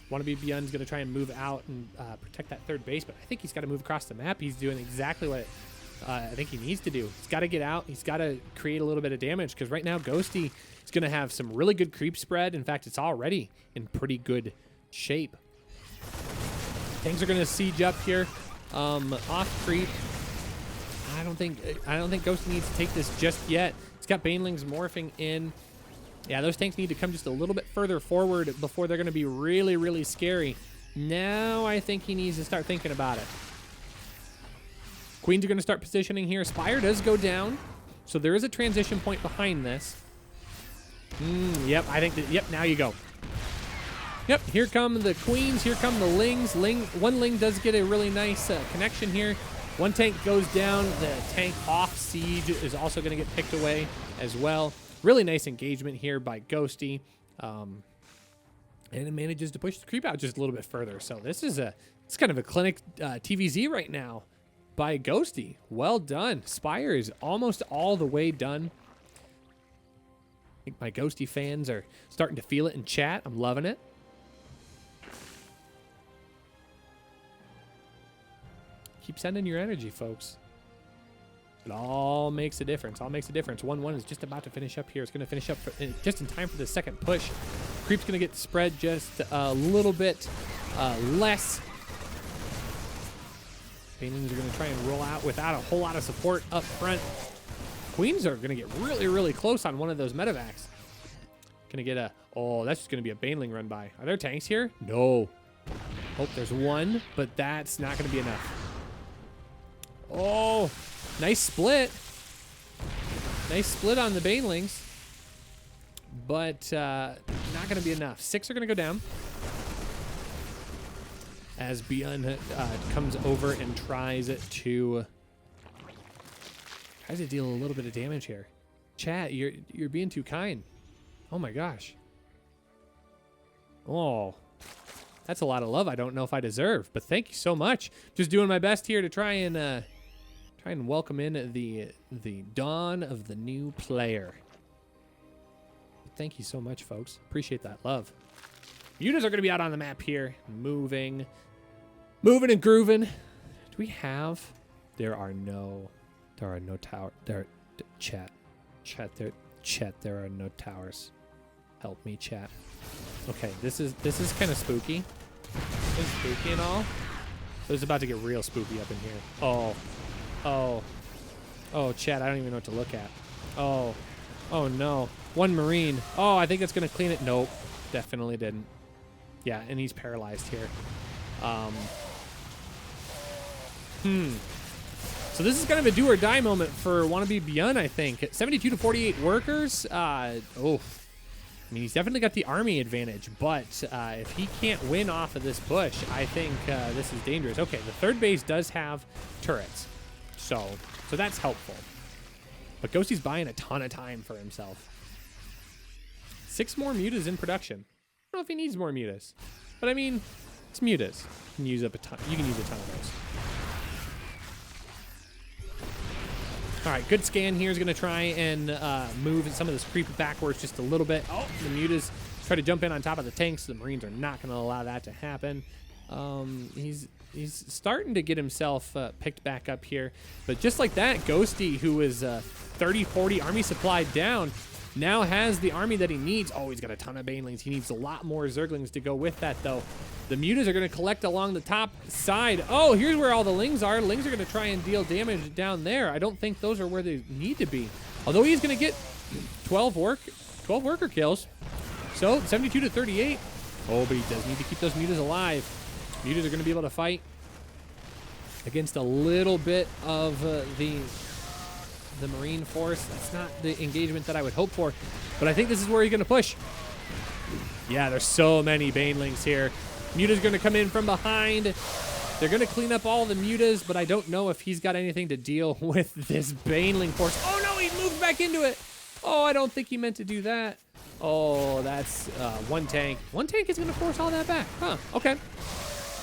Wannabe Beyond's going to try and move out and protect that third base, but I think he's got to move across the map. He's doing exactly what I think he needs to do. He's got to get out. He's got to create a little bit of damage because right now Ghosty is going to have some really good creep spread. In fact, it's already in pretty good shape. Things are going to siege up here. Off creep. I don't think Ghosty needs to take this just yet. He's got Banelings morphing in. Yeah, those tanks need to come just a little bit further forward before they're going to be really, really scary. Now I think he needs to start thinking about it. Queens are going to start positioning here. Spire does go down, so there is a transition point behind this. Yep, I think that, yep, now you go. Yep, here come the Queens, here come the Lings. One Ling does get a really nice connection here. One tank goes down. The tank off siege is also going to get picked away as well. Really nice engagement here by Ghosty. And it manages to push the creep out just a little bit further. So it's kind of a clinic TVZ right now by Ghosty. Well done. Spire is almost all the way done. I think my Ghosty fans are starting to feel it in chat. I'm loving it. Keep sending your energy, folks. It all makes a difference. All makes a difference. 1-1 is just about to finish up here. It's going to finish up just in time for the second push. Creep's going to get spread just a little bit less. Banelings are going to try and roll out without a whole lot of support up front. Queens are going to get really, really close on one of those medevacs. Going to get a... Oh, that's just going to be a Baneling run by. Are there tanks here? No. Oh, there's one, but that's not going to be enough. Oh, nice split. Nice split on the Banelings. But not going to be enough. 6 are going to go down. As Beyond comes over and tries to deal a little bit of damage here. Chat, you're being too kind. Oh my gosh. Oh. That's a lot of love I don't know if I deserve, but thank you so much. Just doing my best here to try and welcome in the dawn of the new player. Thank you so much, folks. Appreciate that love. Mutas are going to be out on the map here, moving and grooving. Do we have? There are no tower. Chat. There are no towers. Help me, chat. Okay, this is kind of spooky. It's spooky and all. It was about to get real spooky up in here. Oh, chat, I don't even know what to look at. Oh no. One Marine. Oh, I think it's gonna clean it. Nope, definitely didn't. Yeah, and he's paralyzed here. So this is kind of a do or die moment for Wannabe Beyond, I think. 72 to 48 workers. I mean, he's definitely got the army advantage, but if he can't win off of this push, I think this is dangerous. Okay, the third base does have turrets, so that's helpful. But Ghosty's buying a ton of time for himself. 6 more mutas in production. I don't know if he needs more mutas, but I mean, it's mutas. You can use a ton of those. All right, good scan here is going to try and move some of this creep backwards just a little bit. Oh, the mutas try to jump in on top of the tanks. The Marines are not going to allow that to happen. He's starting to get himself picked back up here. But just like that, Ghosty, who is 30, 40 army supply down, now has the army that he needs. Oh, he's got a ton of Banelings. He needs a lot more Zerglings to go with that, though. The mutas are going to collect along the top side. Oh, here's where all the Lings are. Lings are going to try and deal damage down there. I don't think those are where they need to be. Although he's going to get 12 worker kills. So 72 to 38. Oh, but he does need to keep those mutas alive. Mutas are going to be able to fight against a little bit of the Marine force. That's not the engagement that I would hope for. But I think this is where he's going to push. Yeah, there's so many Banelings here. Muta's going to come in from behind. They're going to clean up all the mutas, but I don't know if he's got anything to deal with this Baneling force. Oh, no, he moved back into it. Oh, I don't think he meant to do that. Oh, that's one tank. One tank is going to force all that back. Huh, okay.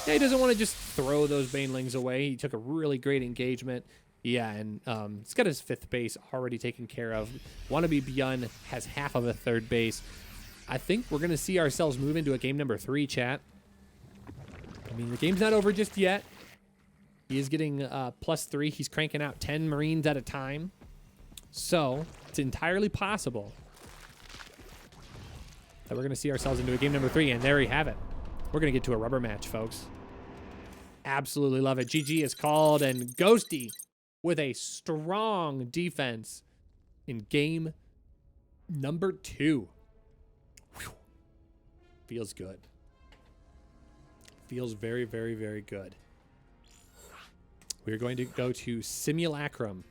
Yeah, he doesn't want to just throw those banelings away. He took a really great engagement. Yeah, and he's got his 5th base already taken care of. Wannabe Beyond has half of a 3rd base. I think we're going to see ourselves move into a game number 3, chat. I mean, the game's not over just yet. He is getting +3. He's cranking out 10 Marines at a time. So, it's entirely possible that we're going to see ourselves into a game number 3, and there we have it. We're going to get to a rubber match, folks. Absolutely love it. GG is called, and Ghosty with a strong defense in game number 2. Whew. Feels good. Feels very, very, very good. We're going to go to Simulacrum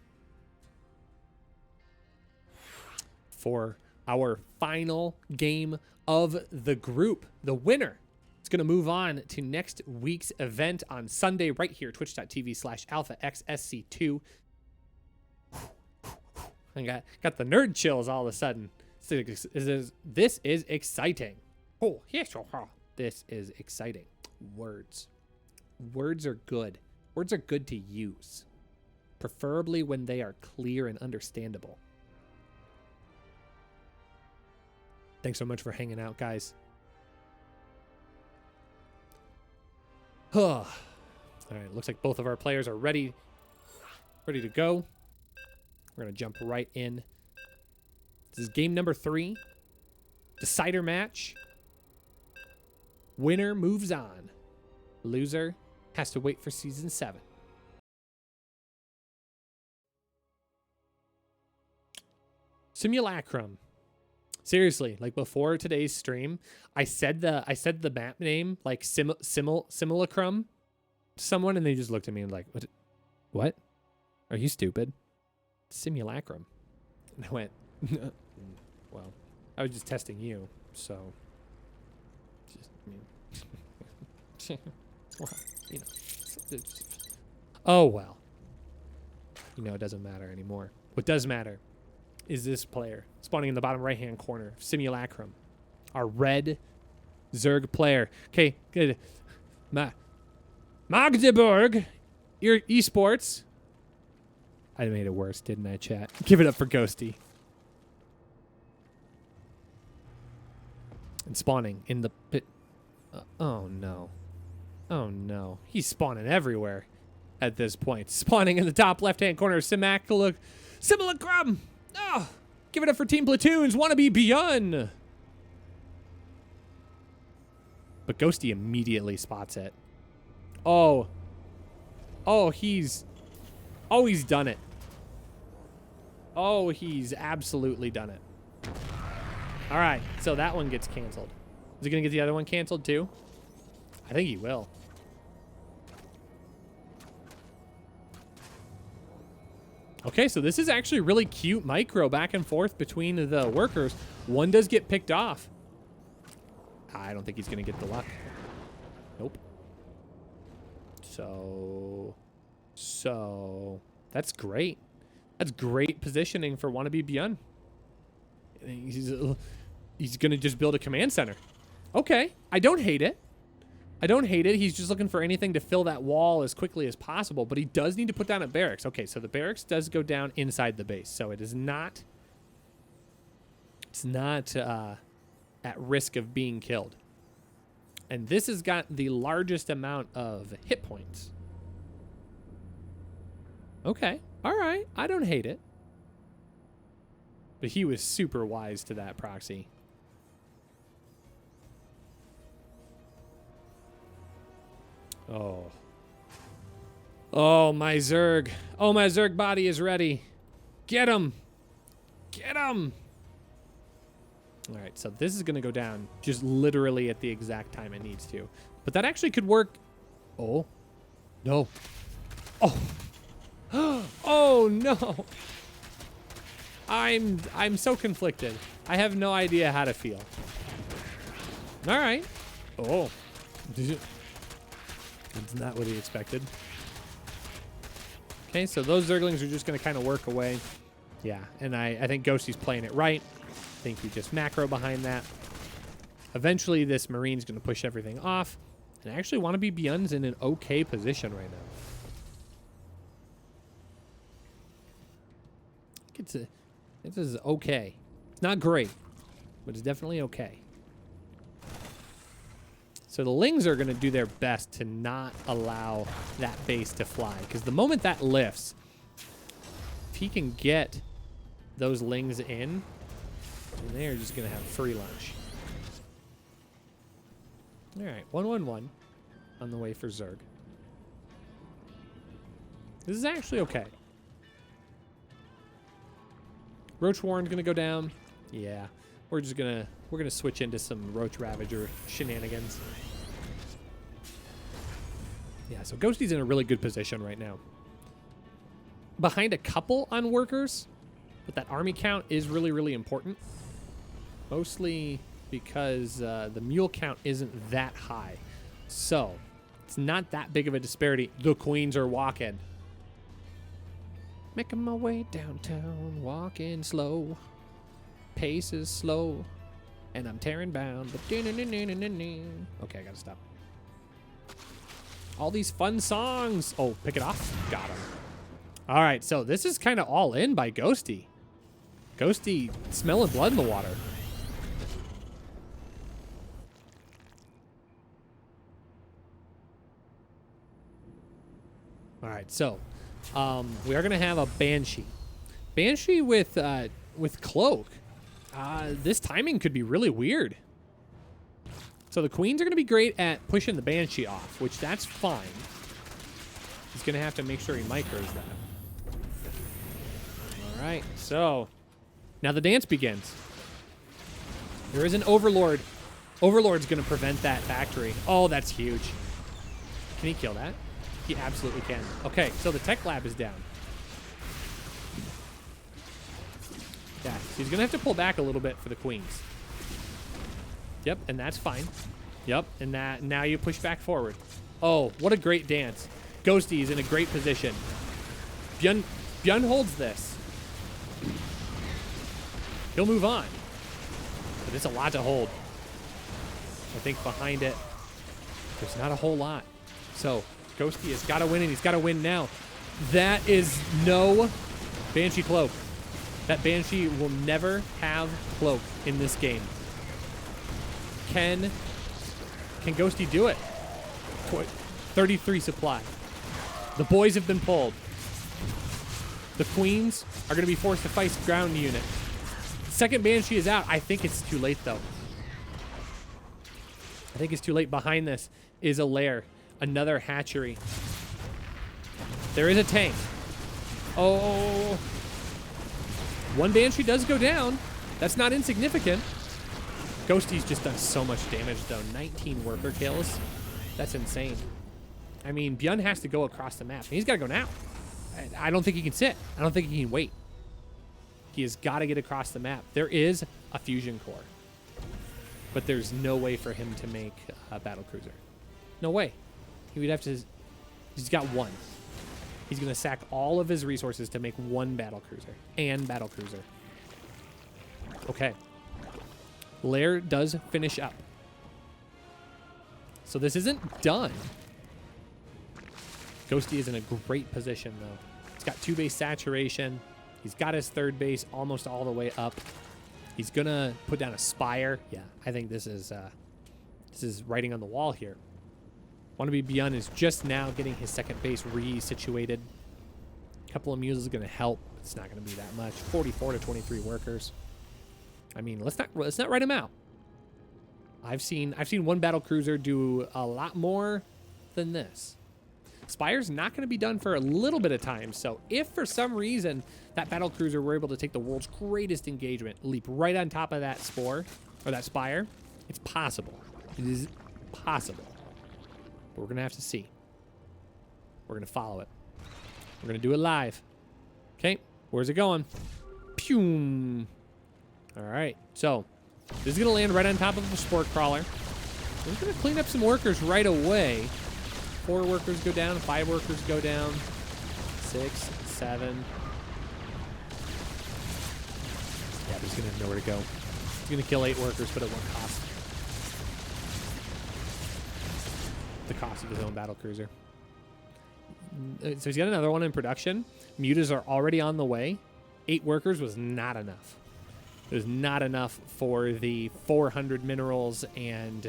for our final game of the group. The winner is going to move on to next week's event on Sunday right here, twitch.tv/alphaxsc2. I got the nerd chills all of a sudden. This is exciting. Oh, yes. This is exciting. Words. Words are good. Words are good to use, preferably when they are clear and understandable. Thanks so much for hanging out, guys. All right, looks like both of our players are ready to go. We're going to jump right in. This is game number 3. Decider match. Winner moves on. Loser has to wait for season 7. Simulacrum. Seriously, like before today's stream, I said the map name like simulacrum to someone, and they just looked at me and like, what? Are you stupid? Simulacrum. And I went, well, I was just testing you, so just, I mean, well, you know, oh well. You know, it doesn't matter anymore. What does matter is this player spawning in the bottom right-hand corner, Simulacrum, our red Zerg player. Okay, good. Magdeburg, your esports. I made it worse, didn't I, chat? Give it up for Ghosty. And spawning in the pit. Oh no. Oh no. He's spawning everywhere at this point. Spawning in the top left-hand corner of Simulacrum. Oh, give it up for Team Platoons. Wannabe Beyond. But Ghosty immediately spots it. Oh. Oh, he's done it. Oh, he's absolutely done it. All right, so that one gets canceled. Is he going to get the other one canceled too? I think he will. Okay, so this is actually really cute micro back and forth between the workers. One does get picked off. I don't think he's going to get the luck. Nope. So that's great. That's great positioning for Wannabe Beyond. He's going to just build a command center. Okay, I don't hate it. I don't hate it. He's just looking for anything to fill that wall as quickly as possible, but he does need to put down a barracks. Okay, so the barracks does go down inside the base, so it is not. It's not at risk of being killed. And this has got the largest amount of hit points. Okay, all right. I don't hate it. But he was super wise to that proxy. Oh. Oh, my Zerg. Oh, my Zerg body is ready. Get him. Get him. All right, so this is going to go down just literally at the exact time it needs to. But that actually could work. Oh. No. Oh. Oh, no. I'm so conflicted. I have no idea how to feel. All right. Oh. That's not what he expected. Okay, so those Zerglings are just going to kind of work away. Yeah, and I think Ghosty's playing it right. I think he just macro behind that. Eventually, this Marine's going to push everything off. And I actually want to be Beyond's in an okay position right now. This is okay. It's not great, but it's definitely okay. So the Lings are going to do their best to not allow that base to fly. Because the moment that lifts, if he can get those Lings in, they're just going to have free lunch. All right, 1-1-1 on the way for Zerg. This is actually okay. Roach Warren's gonna go down. Yeah, we're gonna switch into some Roach Ravager shenanigans. Yeah, so Ghosty's in a really good position right now. Behind a couple on workers, but that army count is really, really important. Mostly because the mule count isn't that high. So, it's not that big of a disparity. The queens are walking. Making my way downtown, walking slow. Pace is slow, and I'm tearing bound. But okay, I gotta stop. All these fun songs. Oh, pick it off. Got him. All right, so this is kind of all in by Ghosty. Ghosty smelling blood in the water. All right, so we are gonna have a Banshee. Banshee with Cloak. This timing could be really weird. So the Queens are gonna be great at pushing the Banshee off, which that's fine. He's gonna have to make sure he micros that. All right, so now the dance begins. There is an Overlord. Overlord's gonna prevent that factory. Oh, that's huge. Can he kill that? He absolutely can. Okay, so the tech lab is down. Yeah, so he's gonna have to pull back a little bit for the queens. Yep, and that's fine. Yep, and that now you push back forward. Oh, what a great dance. Ghosty is in a great position. Byun holds this. He'll move on. But it's a lot to hold. I think behind it, there's not a whole lot. So Ghosty has got to win, and he's got to win now. That is no Banshee Cloak. That Banshee will never have Cloak in this game. Can Ghosty do it? 33 supply. The boys have been pulled. The queens are going to be forced to fight ground unit. Second Banshee is out. I think it's too late, though. I think it's too late. Behind this is a lair. Another hatchery. There is a tank. Oh. One Banshee does go down. That's not insignificant. Ghosty's just done so much damage, though. 19 worker kills. That's insane. I mean, Byun has to go across the map. And he's got to go now. I don't think he can sit. I don't think he can wait. He has got to get across the map. There is a fusion core. But there's no way for him to make a battle cruiser. No way. He would have to... He's got one. He's going to sack all of his resources to make one battle cruiser. And battle cruiser. Okay. Lair does finish up. So this isn't done. Ghosty is in a great position, though. He's got 2 base saturation. He's got his 3rd base almost all the way up. He's going to put down a Spire. Yeah, I think this is writing on the wall here. Wannabe Byun is just now getting his 2nd base re-situated. A couple of mules is going to help. It's not going to be that much. 44 to 23 workers. I mean, let's not write him out. I've seen one battle cruiser do a lot more than this. Spire's not going to be done for a little bit of time. So if for some reason that battle cruiser were able to take the world's greatest engagement, leap right on top of that spore or that Spire, it's possible. It is possible. But we're going to have to see. We're going to follow it. We're going to do it live. Okay, where's it going? Pew. All right, so this is going to land right on top of the Spore Crawler. We're going to clean up some workers right away. 4 workers go down, 5 workers go down, 6, 7. he's gonna have nowhere to go. He's gonna kill 8 workers, but at what cost? The cost of his own battle cruiser. So he's got another one in production. Mutas are already on the way. 8 workers was not enough. It was not enough for the 400 minerals and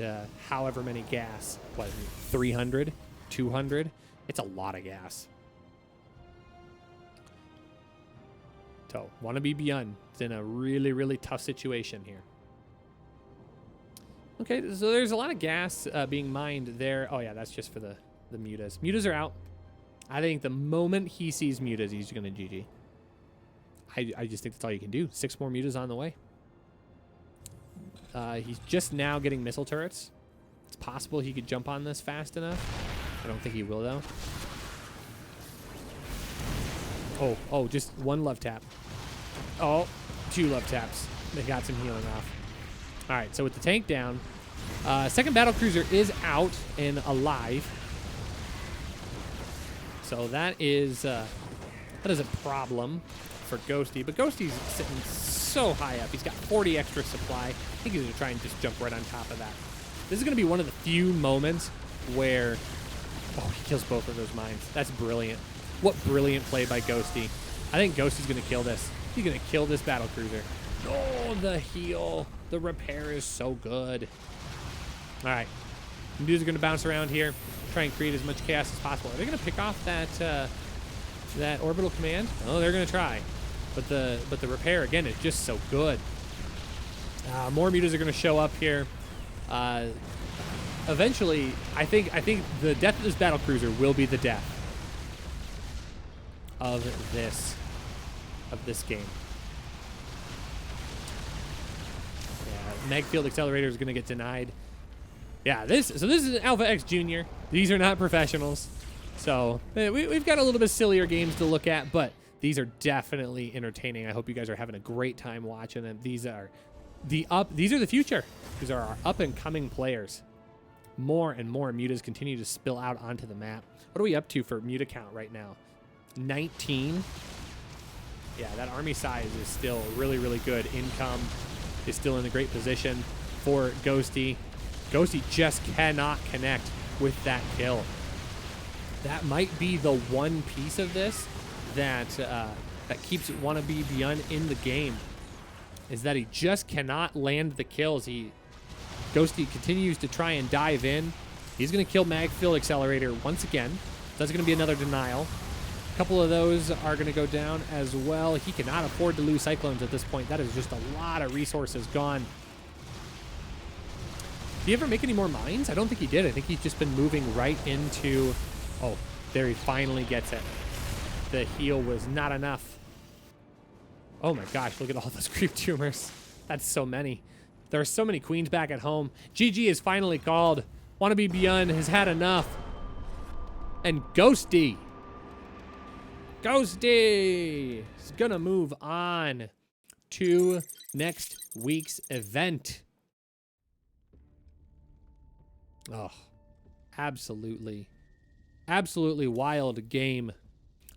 however many gas. What, 300? 200? It's a lot of gas. So, Wannabe Beyond is in a really, really tough situation here. Okay, so there's a lot of gas being mined there. Oh, yeah, that's just for the mutas. Mutas are out. I think the moment he sees mutas, he's going to GG. I just think that's all you can do. 6 more mutas on the way. He's just now getting missile turrets. It's possible he could jump on this fast enough. I don't think he will, though. Oh, just 1 love tap. Oh, 2 love taps. They got some healing off. All right, so with the tank down, second battle cruiser is out and alive. So that is a problem for Ghosty. But Ghosty's sitting so high up. He's got 40 extra supply. I think he's going to try and just jump right on top of that. This is going to be one of the few moments where... Oh, he kills both of those mines. That's brilliant. What brilliant play by Ghosty. I think Ghosty's going to kill this. He's going to kill this battle cruiser. Oh, the heal. The repair is so good. All right. Dudes are going to bounce around here. Try and create as much chaos as possible. Are they going to pick off that orbital command? Oh, they're going to try. But the repair, again, is just so good. More mutas are going to show up here. Eventually, I think the death of this battle cruiser will be the death of this game. Yeah, mag field accelerator is going to get denied. Yeah, this is an Alpha X Junior. These are not professionals. So we've got a little bit sillier games to look at, but these are definitely entertaining. I hope you guys are having a great time watching them. These are the future. These are our up and coming players. More and more mutas continue to spill out onto the map. What are we up to for muta count right now? 19. Yeah, that army size is still really, really good. Income is still in a great position for Ghosty. Ghosty just cannot connect with that kill. That might be the one piece of this that keeps Wannabe Beyond in the game, is that he just cannot land the kills. Ghosty continues to try and dive in. He's going to kill Mag Field Accelerator once again. That's going to be another denial. A couple of those are going to go down as well. He cannot afford to lose Cyclones at this point. That is just a lot of resources gone. Did he ever make any more mines? I don't think he did. I think he's just been moving right into... Oh, there he finally gets it. The heal was not enough. Oh my gosh, look at all those creep tumors. That's so many. There are so many queens back at home. GG is finally called. Wannabe Beyond has had enough. And Ghosty is gonna move on to next week's event. Oh, absolutely wild game.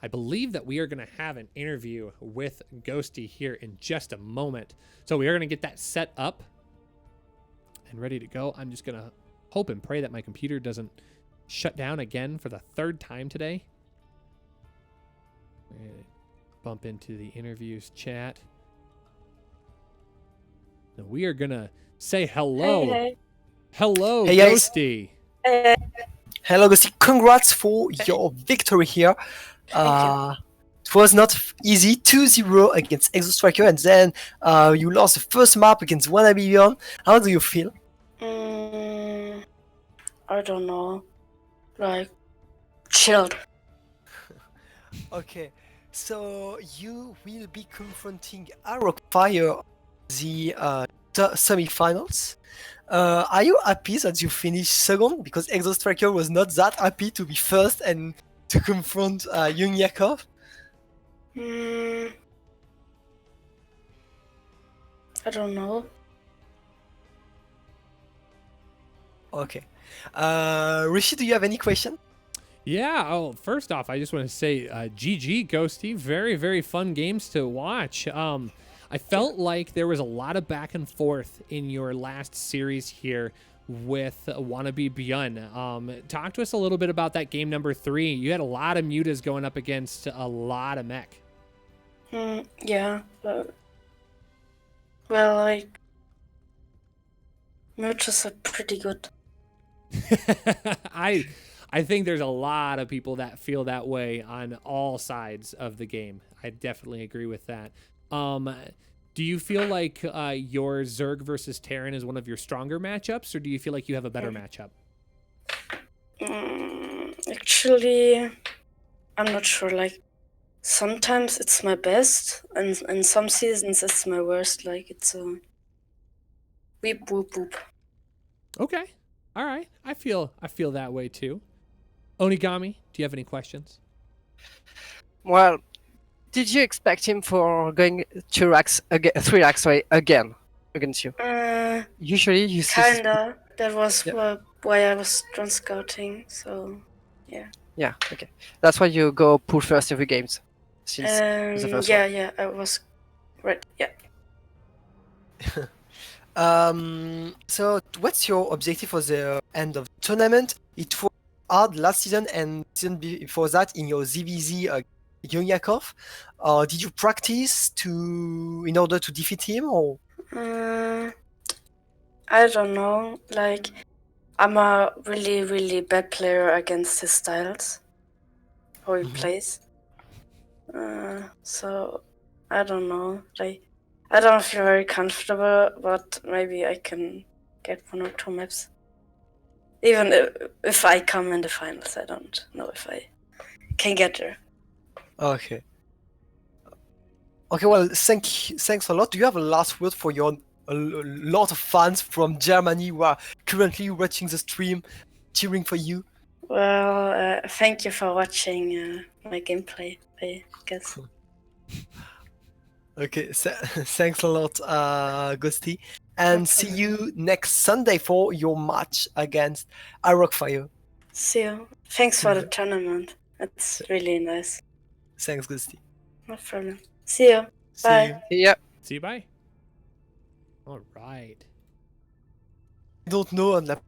I believe that we are going to have an interview with Ghosty here in just a moment. So we are going to get that set up and ready to go. I'm just going to hope and pray that my computer doesn't shut down again for the 3rd time today. We're going to bump into the interviews chat. And we are going to say hello. Hey. Hello, Hey, guys. Ghosty. Hello, Ghosty. Congrats for your victory here. It was not easy. 2-0 against Exostriker, and then you lost the first map against Wannabe Beyond. How do you feel? I don't know. Like, chilled. Okay, so you will be confronting Arrow Fire the semi-finals. Are you happy that you finished second? Because Exostriker was not that happy to be first and to confront Young Yakov. I don't know. Okay. Rishi, do you have any question? Yeah, first off, I just want to say GG, Ghosty. Very, very fun games to watch. I felt like there was a lot of back and forth in your last series here with Wannabe Beyond. Talk to us a little bit about that game number 3. You had a lot of mutas going up against a lot of mech. Yeah, but well, like mutas are pretty good. I think there's a lot of people that feel that way on all sides of the game. I definitely agree with that. Do you feel like your Zerg versus Terran is one of your stronger matchups, or do you feel like you have a better matchup? Actually, I'm not sure. Like sometimes it's my best, and in some seasons it's my worst. Like it's a weep whoop whoop. Okay. All right. I feel that way too. Onigami, do you have any questions? Well, did you expect him for going 3 racks again against you? Usually you see. Kinda. That was Yeah. why I was drone scouting. So yeah. Yeah, okay. That's why you go pull first every games. Since the first one. Yeah, I was right. Yeah. So what's your objective for the end of the tournament? It was hard last season and season before that in your ZVZ Yunyakov. Did you practice in order to defeat him or? I don't know. Like I'm a really, really bad player against his styles. How he plays. So I don't know. Like I don't feel very comfortable, but maybe I can get 1 or 2 maps. Even if I come in the finals, I don't know if I can get there. Okay. Okay, well, thanks a lot. Do you have a last word for a lot of fans from Germany who are currently watching the stream, cheering for you? Well, thank you for watching my gameplay, I guess. Okay, thanks a lot, Ghosty. And see you next Sunday for your match against iRockfire. See you. Thanks for the tournament. It's really nice. Thanks, Ghosty. No problem. See you. See Bye. you. Yeah. See you, bye. All right. I don't know on the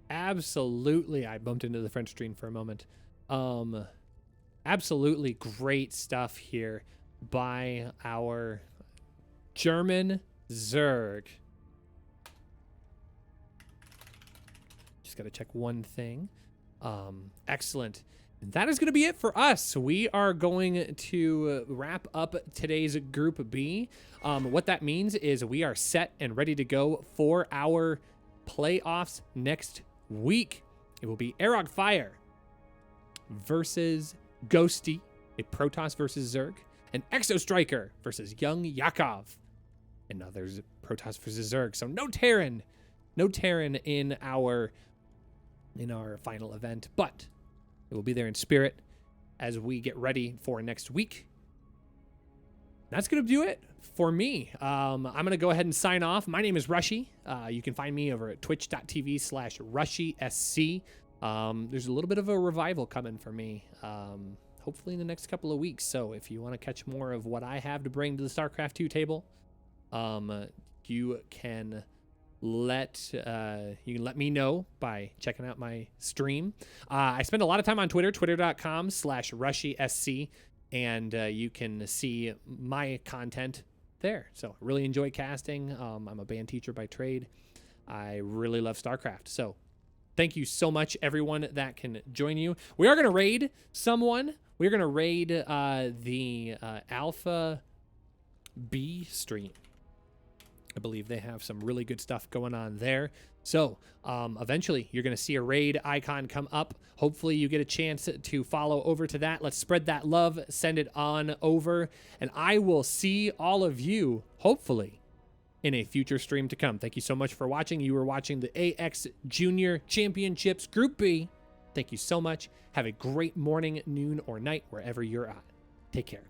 Absolutely. I bumped into the French screen for a moment. Absolutely great stuff here by our German Zerg. Just got to check one thing. Excellent. That is going to be it for us. We are going to wrap up today's Group B. What that means is we are set and ready to go for our playoffs next week. It will be Arog Fire versus Ghosty, a Protoss versus Zerg, and Exo Striker versus Young Yakov. And now there's Protoss versus Zerg. So no Terran in our final event, but it will be there in spirit as we get ready for next week. That's going to do it for me. I'm going to go ahead and sign off. My name is Rushy. You can find me over at twitch.tv/RushySC. There's a little bit of a revival coming for me, hopefully in the next couple of weeks. So if you want to catch more of what I have to bring to the StarCraft 2 table, you can let me know by checking out my stream. I spend a lot of time on Twitter, twitter.com/RushySC, and you can see my content there. So really enjoy casting. I'm a band teacher by trade. I really love StarCraft. So thank you so much, everyone that can join you. We are going to raid someone. We're going to raid the Alpha B stream. I believe they have some really good stuff going on there. So eventually you're going to see a raid icon come up. Hopefully you get a chance to follow over to that. Let's spread that love. Send it on over. And I will see all of you, hopefully, in a future stream to come. Thank you so much for watching. You were watching the AX Junior Championships Group B. Thank you so much. Have a great morning, noon, or night, wherever you're at. Take care.